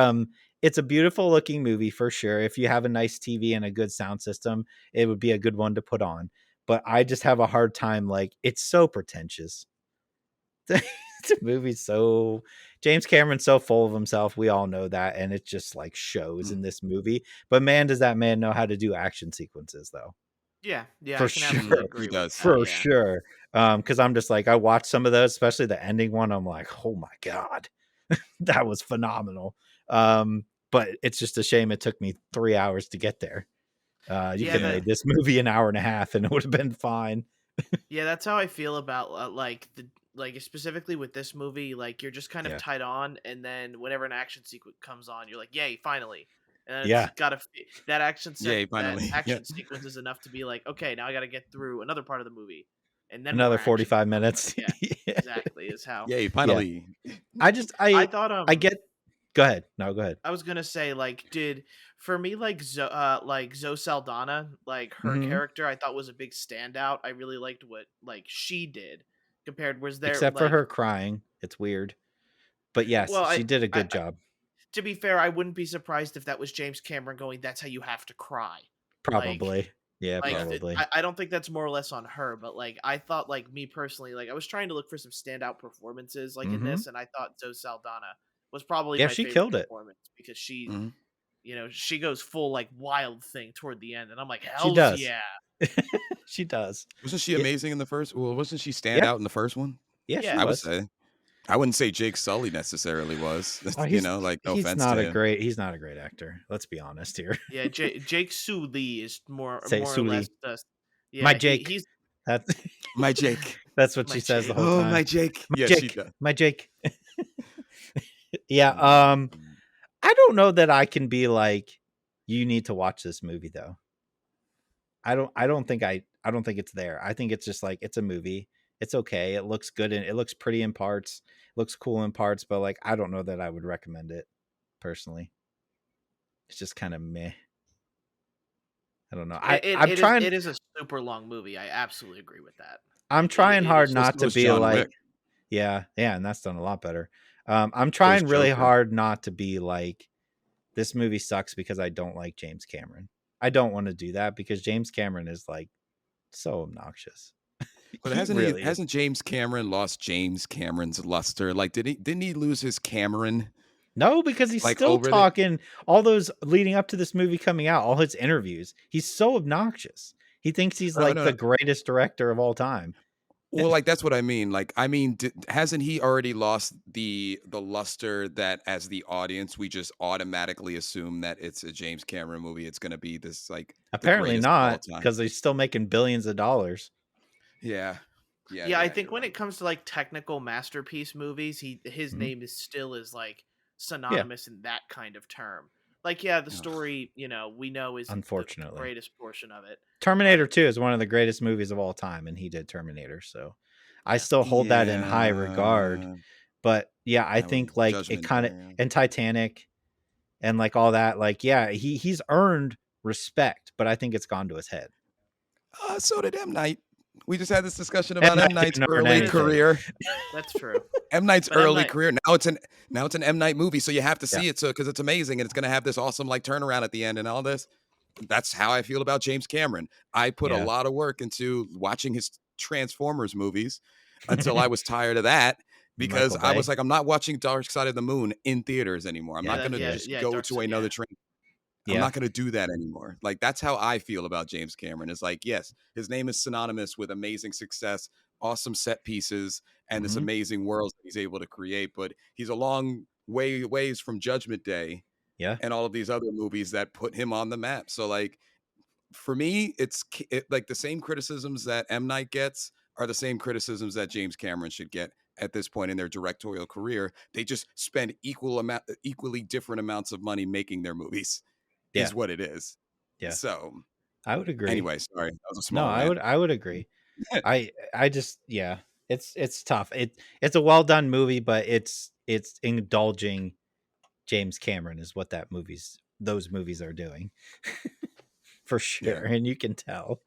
it's a beautiful looking movie for sure. If you have a nice TV and a good sound system, it would be a good one to put on. But I just have a hard time. Like, it's so pretentious. The movie's so James Cameron's so full of himself. We all know that. And it just like shows in this movie. But man, does that man know how to do action sequences though. Yeah, for I can absolutely sure. He agree with does. that. For Yeah, sure. Because I'm just like, I watched some of those, especially the ending one. I'm like, oh my God, that was phenomenal. But it's just a shame it took me 3 hours to get there. You yeah, could have Yeah. made this movie an hour and a half and it would have been fine. yeah. That's how I feel about like specifically with this movie. Like you're just kind of Yeah. tied on, and then whenever an action sequence comes on, you're like, "Yay, finally!" And it's Yeah. gotta Yay, that finally. Yeah. action sequence is enough to be like, "Okay, now I got to get through another part of the movie, and then more Another action." 45 will come." minutes. Yeah, Yeah. exactly. Is how Yay, Yeah. finally. I just, I I, thought. I get, go ahead. No, go ahead. I was gonna say, like, did for me, like Zoe Saldana, like her Hmm. character, I thought was a big standout. I really liked what like she did compared. Was there Except for like, her crying. It's weird. But yes, well, she did a I good job. to be fair, I wouldn't be surprised if that was James Cameron going, "That's how you have to cry." Like, Probably. Yeah, probably. I don't think that's more or less on her, but like I thought, like me personally, like I was trying to look for some standout performances like in Hmm. this, and I thought Zoe Saldana was probably Yeah, my she favorite killed it. performance because Mhm. she goes full like wild thing toward the end, and I'm like, She hell's does. yeah, She does. Wasn't she Yeah. amazing in the first? Well, wasn't she stand Yeah. out in the first one? Yeah, she yeah. I would was. say. I wouldn't say Jake Sully necessarily was. Oh, You know, like no offense to him. he's not a great actor. Let's be honest here. Yeah, Jake Sue Lee is Say more or less Sully. My yeah, Jake. he's That's My Jake. that's what my she says the Jake. whole Oh, time. my Jake. My Yeah, she Jake. does. My Jake. Yeah, Mm. I don't know that I can be like, you need to watch this movie though. I don't think it's there. I think it's just like, it's a movie. It's okay. It looks good and it looks pretty in parts. Looks cool in parts, but like, I don't know that I would recommend it personally. It's just kind of meh. I don't know. I'm trying. It is a super long movie. I absolutely agree with that. I'm Like trying it hard is. So not to is be John like, Wick. yeah, and that's done a lot better. I'm So is trying really Joker. hard not to be like, this movie sucks because I don't like James Cameron. I don't want to do that because James Cameron is like so obnoxious. But He really is. hasn't James Cameron lost James Cameron's luster? Like, didn't he lose his Cameron? No, because he's Like still over the talking all those leading up to this movie coming out, all his interviews. He's so obnoxious. He thinks he's no, like no, the no. greatest director of all time. Well, like that's what I mean. Like, I mean, hasn't he already lost the luster that as the audience we just automatically assume that it's a James Cameron movie? It's going to be this like the Apparently greatest of all not, time. because he's still making billions of dollars. Yeah, Yeah, I think you're when right. it comes to like technical masterpiece movies, his Mhm. name is still is like synonymous in that kind of term. Like, yeah, the Ugh. story, we know is the Unfortunately. greatest portion of it. Terminator 2 is one of the greatest movies of all time, and he did Terminator, so I still hold that in high regard. Yeah, But yeah, I that was think like it Judgment kind of, Day. Yeah. and Titanic and like all that, like, yeah, he's earned respect, but I think it's gone to his head. So did M. Night. We just had this discussion M. about Night M. Night's didn't earn early anything. career. That's true. M. Night's But M. early Night- career. Now it's an M. Night movie, so you have to see it because it's amazing and it's gonna have this awesome like turnaround at the end and all this. That's how I feel about James Cameron. I put a Yeah. lot of work into watching his Transformers movies until I was tired of that because Michael I was Bay. like, I'm not watching Dark Side of the Moon in theaters anymore. I'm Yeah, not gonna just go Dark to Side, another yeah. train. Yeah. I'm not going to do that anymore. Like, that's how I feel about James Cameron. It's like, yes, his name is synonymous with amazing success, awesome set pieces, and this Mhm. amazing world that he's able to create. But he's a long ways from Judgment Day Yeah. and all of these other movies that put him on the map. So, like, for me, it's like the same criticisms that M. Night gets are the same criticisms that James Cameron should get at this point in their directorial career. They just spend equally different amounts of money making their movies. Yeah. Is what it is. Yeah. So I would agree. anyway, sorry, that was a No, small rant. I would agree. I just, yeah, it's tough. It's a well done movie, but it's indulging James Cameron is what those movies are doing. For sure. And you can tell.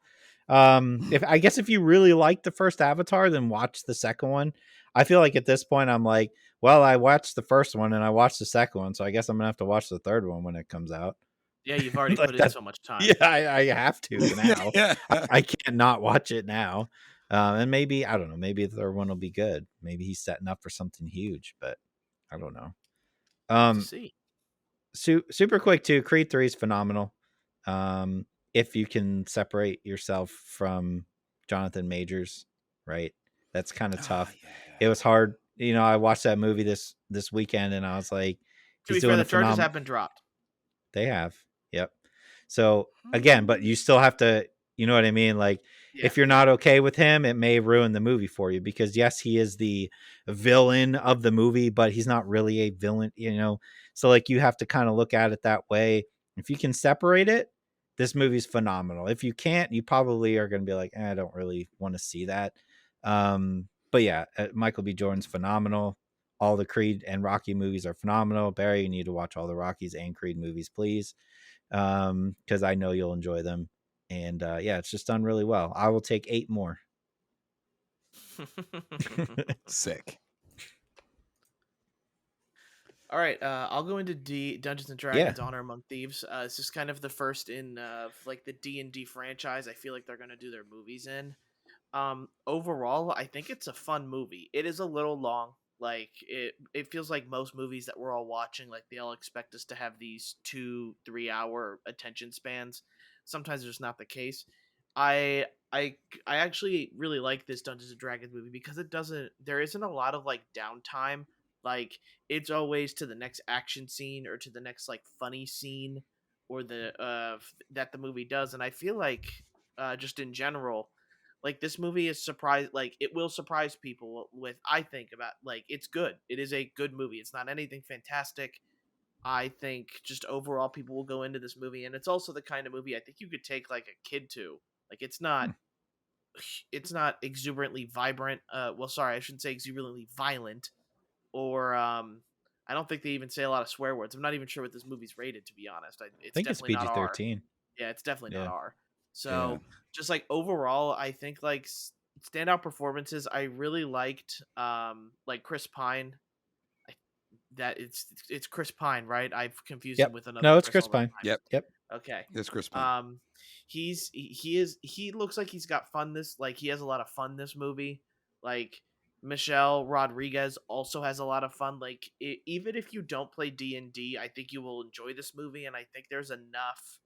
If you really like the first Avatar, then watch the second one. I feel like at this point I'm like, well, I watched the first one and I watched the second one, so I guess I'm gonna have to watch the third one when it comes out. Yeah, you've already Like put in so much time. Yeah, I have to now. Yeah. I can't not watch it now. And maybe, I don't know, maybe the third one will be good. Maybe he's setting up for something huge, but I don't know. To see. Super quick too. Creed 3 is phenomenal. if you can separate yourself from Jonathan Majors, right? That's kind of tough. Yeah. It was hard. I watched that movie this weekend, and I was like, To he's be fair, doing a the charges phenomenal. have been dropped. They have, yep. So again, but you still have to, you know what I mean? Like, if you're not okay with him, it may ruin the movie for you, because yes, he is the villain of the movie, but he's not really a villain, So like, you have to kind of look at it that way. If you can separate it, this movie's phenomenal. If you can't, you probably are going to be like, I don't really want to see that. But yeah, Michael B. Jordan's phenomenal. All the Creed and Rocky movies are phenomenal. Barry, you need to watch all the Rockies and Creed movies, please, because I know you'll enjoy them. And yeah, it's just done really well. I will take 8 more. Sick. All right, I'll go into Dungeons and Dragons: Honor Among Thieves. It's just kind of the first in like the D&D franchise. I feel like they're gonna do their movies in. Overall, I think it's a fun movie. It is a little long. Like it feels like most movies that we're all watching, like they all expect us to have these 2-3 hour attention spans. Sometimes it's just not the case. I I actually really like this Dungeons and Dragons movie because there isn't a lot of like downtime. Like it's always to the next action scene or to the next like funny scene or that the movie does, and I feel like just in general, like this movie is it will surprise people with, I think, about like it's good. It is a good movie. It's not anything fantastic. I think just overall people will go into this movie, and it's also the kind of movie I think you could take like a kid to. Like it's not exuberantly vibrant. Well, sorry, I shouldn't say exuberantly violent, or I don't think they even say a lot of swear words. I'm not even sure what this movie's rated, to be honest. I think it's definitely not R. PG-13. Yeah, it's definitely not R. So Yeah. just like overall, I think like standout performances, I really liked like Chris Pine. It's Chris Pine, right? I've confused him with another. No, it's Chris Pine. Yep. Okay. It's Chris Pine. He looks like he's got fun he has a lot of fun this movie. Like Michelle Rodriguez also has a lot of fun. Like even if you don't play D&D, I think you will enjoy this movie, and I think there's enough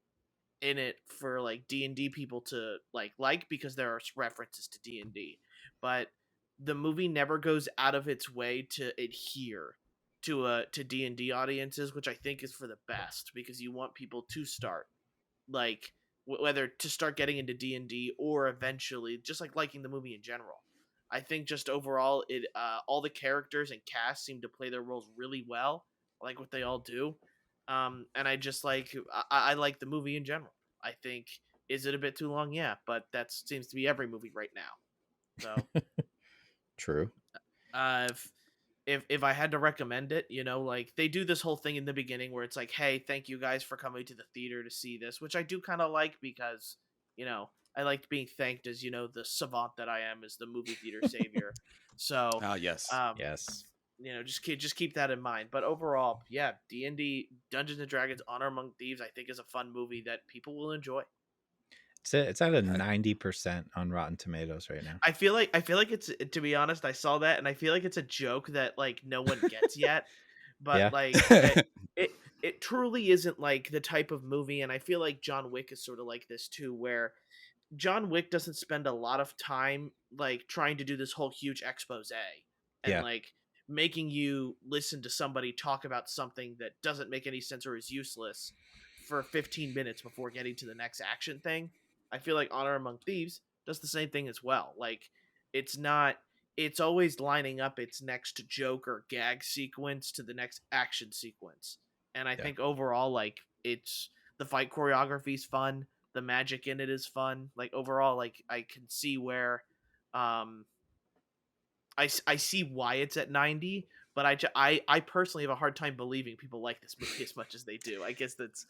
in it for like D&D people to like because there are references to D&D. But the movie never goes out of its way to adhere to D&D audiences, which I think is for the best, because you want people to start like whether to start getting into D&D or eventually just like liking the movie in general. I think just overall it all the characters and cast seem to play their roles really well, like what they all do. And I just I like the movie in general. I think, is it a bit too long? Yeah, but that seems to be every movie right now. So True. If I had to recommend it, like they do this whole thing in the beginning where it's like, hey, thank you guys for coming to the theater to see this, which I do kind of like because, I liked being thanked as, the savant that I am as the movie theater savior. So, yes. Yes. Just keep that in mind. But overall, yeah, D&D Dungeons and Dragons: Honor Among Thieves, I think is a fun movie that people will enjoy. It's at a 90% on Rotten Tomatoes right now. I feel like it's, to be honest, I saw that and I feel like it's a joke that like no one gets yet. But like it truly isn't like the type of movie, and I feel like John Wick is sort of like this too, where John Wick doesn't spend a lot of time like trying to do this whole huge expose and like making you listen to somebody talk about something that doesn't make any sense or is useless for 15 minutes before getting to the next action thing. I feel like Honor Among Thieves does the same thing as well. Like it's always lining up its next joke or gag sequence to the next action sequence. And I think overall, like it's the fight choreography is fun. The magic in it is fun. Like overall, like I can see where, I see why it's at 90, but I personally have a hard time believing people like this movie as much as they do. I guess that's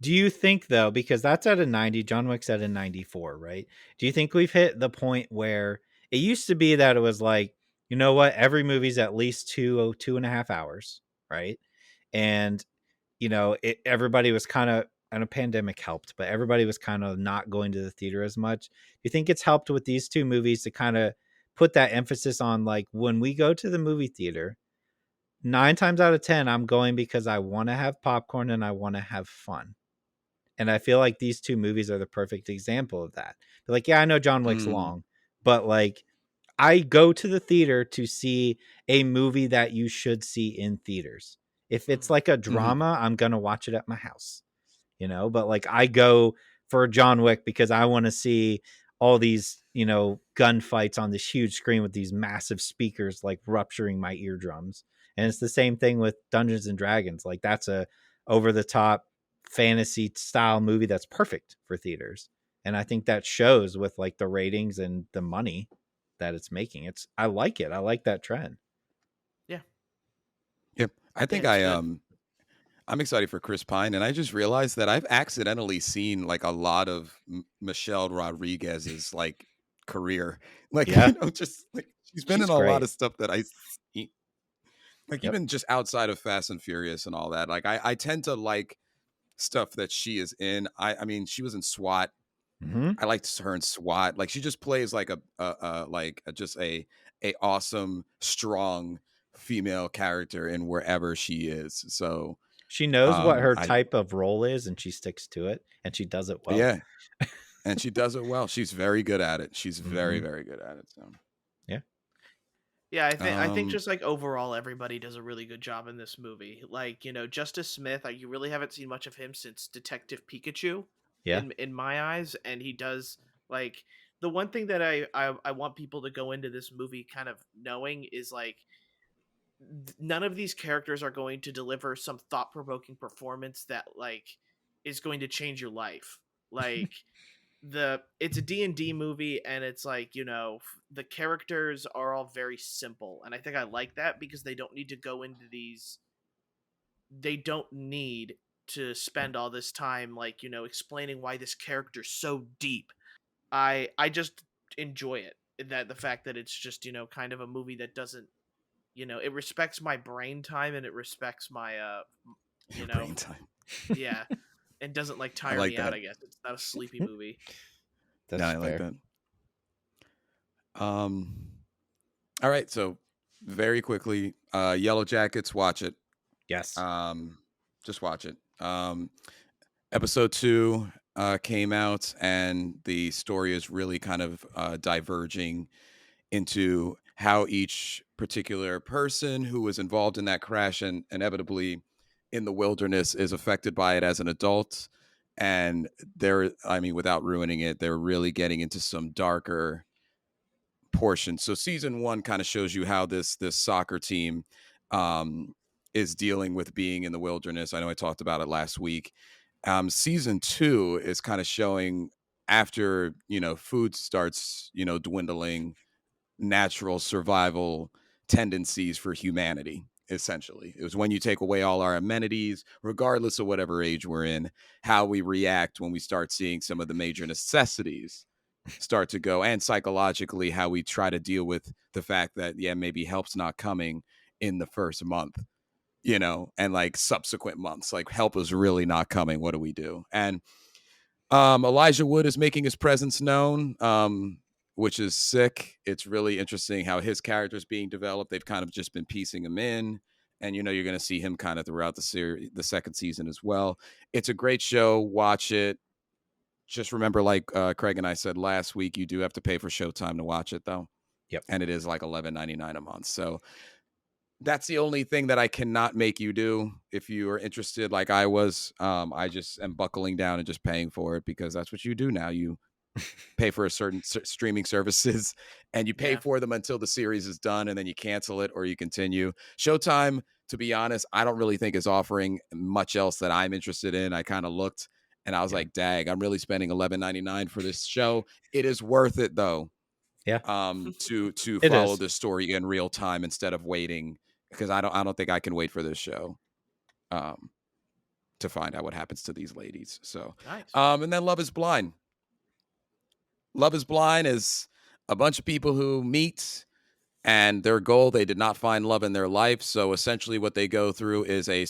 do you think though, because that's at a 90, John Wick's at a 94, right? Do you think we've hit the point where it used to be that it was like, you know what, every movie's at least 2.5 hours, right? And everybody was kind of, and a pandemic helped, but everybody was kind of not going to the theater as much. Do you think it's helped with these two movies to kind of put that emphasis on, like, when we go to the movie theater, 9 times out of 10, I'm going because I want to have popcorn and I want to have fun. And I feel like these two movies are the perfect example of that. Like, yeah, I know John Wick's Mm, long, but like I go to the theater to see a movie that you should see in theaters. If it's Mhm. like a mhm. drama, I'm going to watch it at my house, you know, but like I go for John Wick because I want to see all these, you know, gunfights on this huge screen with these massive speakers like rupturing my eardrums. And it's the same thing with Dungeons and Dragons. Like that's a over the top fantasy style movie that's perfect for theaters. And I think that shows with like the ratings and the money that it's making. I like it. I like that trend. Yeah, Yep. I yeah, think it's good. I'm excited for Chris Pine, and I just realized that I've accidentally seen like a lot of Michelle Rodriguez's like career, like Yeah, just like she's been in she's a lot great. of stuff that I see, like Yep. even just outside of Fast and Furious and all that. Like I tend to like stuff that she is in. I mean, she was in SWAT. Mm-hmm. I liked her in SWAT. Like she just plays like just a awesome, strong female character in wherever she is. So She knows what her I type of role is and she sticks to it and she does it well. yeah, and she does it well. She's very good at it. She's very, Mm-hmm. very good at it. So, Yeah. Yeah, I think um, just like overall everybody does a really good job in this movie. Like, Justice Smith, you really haven't seen much of him since Detective Pikachu Yeah. in my eyes, and he does like the one thing that I want people to go into this movie kind of knowing is like none of these characters are going to deliver some thought-provoking performance that like is going to change your life. Like it's a D&D movie, and it's like, the characters are all very simple, and I think I like that because they don't need to spend all this time like, explaining why this character's so deep. I just enjoy it, that the fact that it's just, kind of a movie that doesn't, it respects my brain time, and it respects my you your know brain time. yeah, and doesn't like I tire like me out. that. I guess it's not a sleepy movie. Yeah, That's I like fair. that. Um, all right. So very quickly, Yellow Jackets, watch it. Yes. Um, just watch it. Episode 2 came out, and the story is really kind of diverging into how each particular person who was involved in that crash and inevitably in the wilderness is affected by it as an adult. And I mean, without ruining it, they're really getting into some darker portions. So season 1 kind of shows you how this soccer team um, is dealing with being in the wilderness. I know I talked about it last week. Season 2 is kind of showing after food starts dwindling, natural survival tendencies for humanity. Essentially, it was when you take away all our amenities, regardless of whatever age we're in, how we react when we start seeing some of the major necessities start to go, and psychologically how we try to deal with the fact that maybe help's not coming in the first month, and like subsequent months, like help is really not coming. What do we do? And Elijah Wood is making his presence known, which is sick. It's really interesting how his character is being developed. They've kind of just been piecing him in, and you're going to see him kind of throughout the series, the second season as well. It's a great show. Watch it. Just remember, like Craig and I said last week, you do have to pay for Showtime to watch it, though, Yep. and it is like $11.99 a month. So that's the only thing that I cannot make you do if you are interested, like I was. I just am buckling down and just paying for it because that's what you do now. You pay for a certain streaming services, and you pay Yeah. for them until the series is done, and then you cancel it or you continue. Showtime, to be honest, I don't really think is offering much else that I'm interested in. I kind of looked and I was Yeah. like, "Dag, I'm really spending $11.99 for this show. It is worth it though." Yeah. To It follow is. this story in real time instead of waiting, because I don't think I can wait for this show um to find out what happens to these ladies. So Nice. and then Love is Blind. Love is Blind is a bunch of people who meet, and their goal, they did not find love in their life. So essentially what they go through is a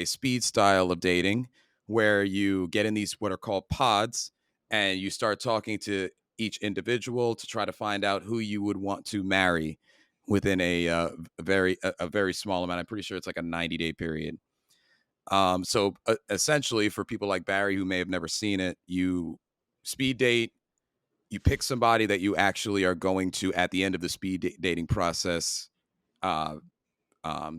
speed style of dating where you get in these what are called pods, and you start talking to each individual to try to find out who you would want to marry within a very small amount. I'm pretty sure it's like a 90-day period. So essentially, for people like Barry who may have never seen it, you speed date, you pick somebody that you actually are going to, at the end of the speed dating process, uh,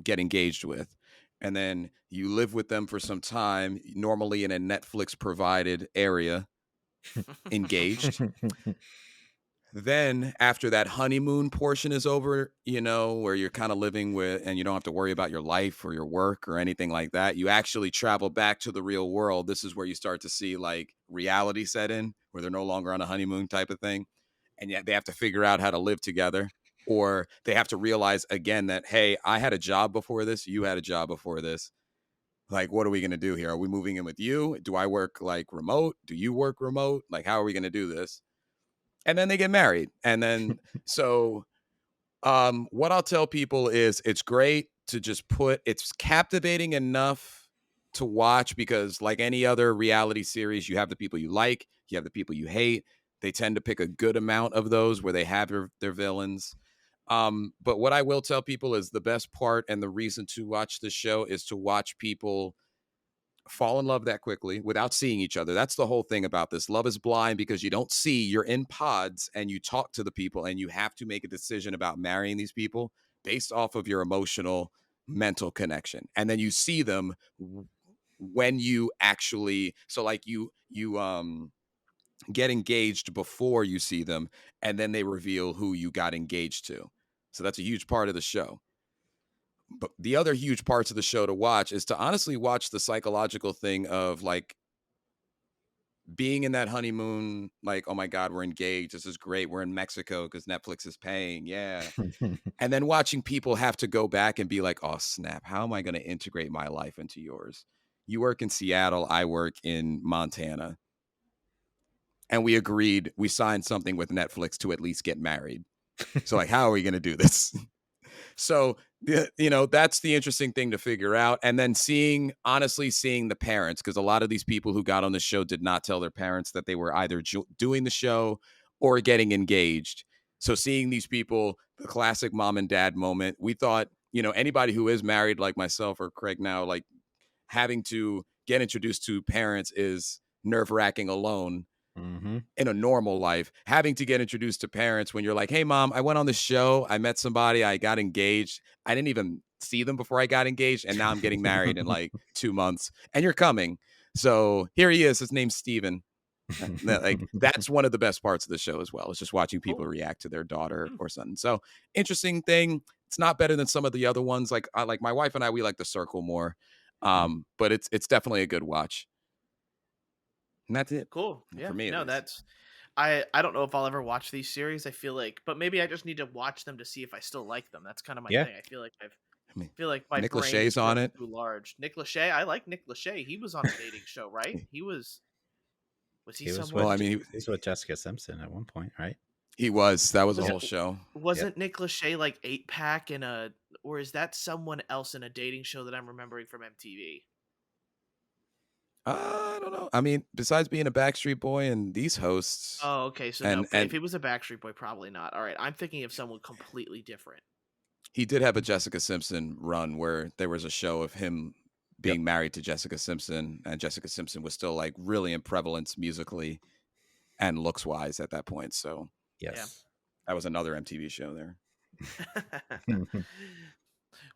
get engaged with. And then you live with them for some time, normally in a Netflix provided area, engaged. Then after that honeymoon portion is over, where you're kind of living with, and you don't have to worry about your life or your work or anything like that, you actually travel back to the real world. This is where you start to see like reality set in, where they're no longer on a honeymoon type of thing. And yet they have to figure out how to live together, or they have to realize again that, hey, I had a job before this. You had a job before this. Like, what are we going to do here? Are we moving in with you? Do I work like remote? Do you work remote? Like, how are we going to do this? And then they get married. And then, so what I'll tell people is it's great to just it's captivating enough to watch, because like any other reality series, you have the people you like, you have the people you hate. They tend to pick a good amount of those where they have their villains. But what I will tell people is the best part and the reason to watch the show is to watch people fall in love that quickly without seeing each other. That's the whole thing about this. Love is blind because you don't see, you're in pods and you talk to the people, and you have to make a decision about marrying these people based off of your emotional, mental connection. And then you see them when you actually, so like you get engaged before you see them, and then they reveal who you got engaged to. So that's a huge part of the show. But the other huge parts of the show to watch is to honestly watch the psychological thing of like being in that honeymoon, like, oh my God, we're engaged. This is great. We're in Mexico because Netflix is paying. Yeah. And then watching people have to go back and be like, oh, snap. How am I going to integrate my life into yours? You work in Seattle. I work in Montana. And we agreed, we signed something with Netflix to at least get married. So like, how are we going to do this? So, that's the interesting thing to figure out. And then honestly seeing the parents, because a lot of these people who got on the show did not tell their parents that they were either doing the show or getting engaged. So seeing these people, the classic mom and dad moment, we thought, anybody who is married like myself or Craig now, like having to get introduced to parents is nerve-wracking alone. Mm-hmm. In a normal life, having to get introduced to parents when you're like, hey mom, I went on the show, I met somebody, I got engaged, I didn't even see them before I got engaged, and now I'm getting married in like 2 months, and you're coming. So here he is, his name's Steven. Like that's one of the best parts of the show as well. It's just watching people react to their daughter or son. So interesting thing. It's not better than some of the other ones. Like my wife and I, we like The Circle more. But it's definitely a good watch. And that's it. Cool. Yeah. For me, no, that's I don't know if I'll ever watch these series. I feel like, but maybe I just need to watch them to see if I still like them. That's kind of my thing. I feel like my Nick brain Lachey's is on it. too large. Nick Lachey, I like Nick Lachey. He was on a dating show, right? Was he somewhere? Well, I mean, he was with Jessica Simpson at one point, right? He was. That was the whole show. Wasn't Nick Lachey like 8-pack or is that someone else in a dating show that I'm remembering from MTV? I don't know. I mean, besides being a Backstreet Boy and these hosts. Oh, okay. So no, if he was a Backstreet Boy, probably not. All right, I'm thinking of someone completely different. He did have a Jessica Simpson run where there was a show of him being married to Jessica Simpson, and Jessica Simpson was still like really in prevalence musically and looks wise at that point. So yes, that was another MTV show there.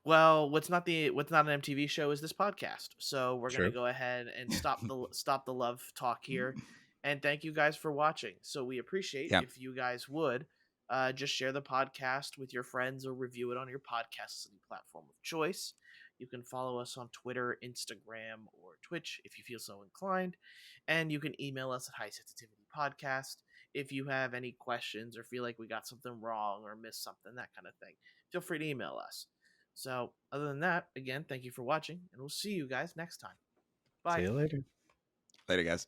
Well, what's not an MTV show is this podcast. So we're gonna go ahead and stop the love talk here, and thank you guys for watching. So we appreciate if you guys would just share the podcast with your friends or review it on your podcast platform of choice. You can follow us on Twitter, Instagram, or Twitch if you feel so inclined, and you can email us at highsensitivitypodcast if you have any questions or feel like we got something wrong or missed something, that kind of thing. Feel free to email us. So, other than that, again, thank you for watching, and we'll see you guys next time. Bye. See you later. Later, guys.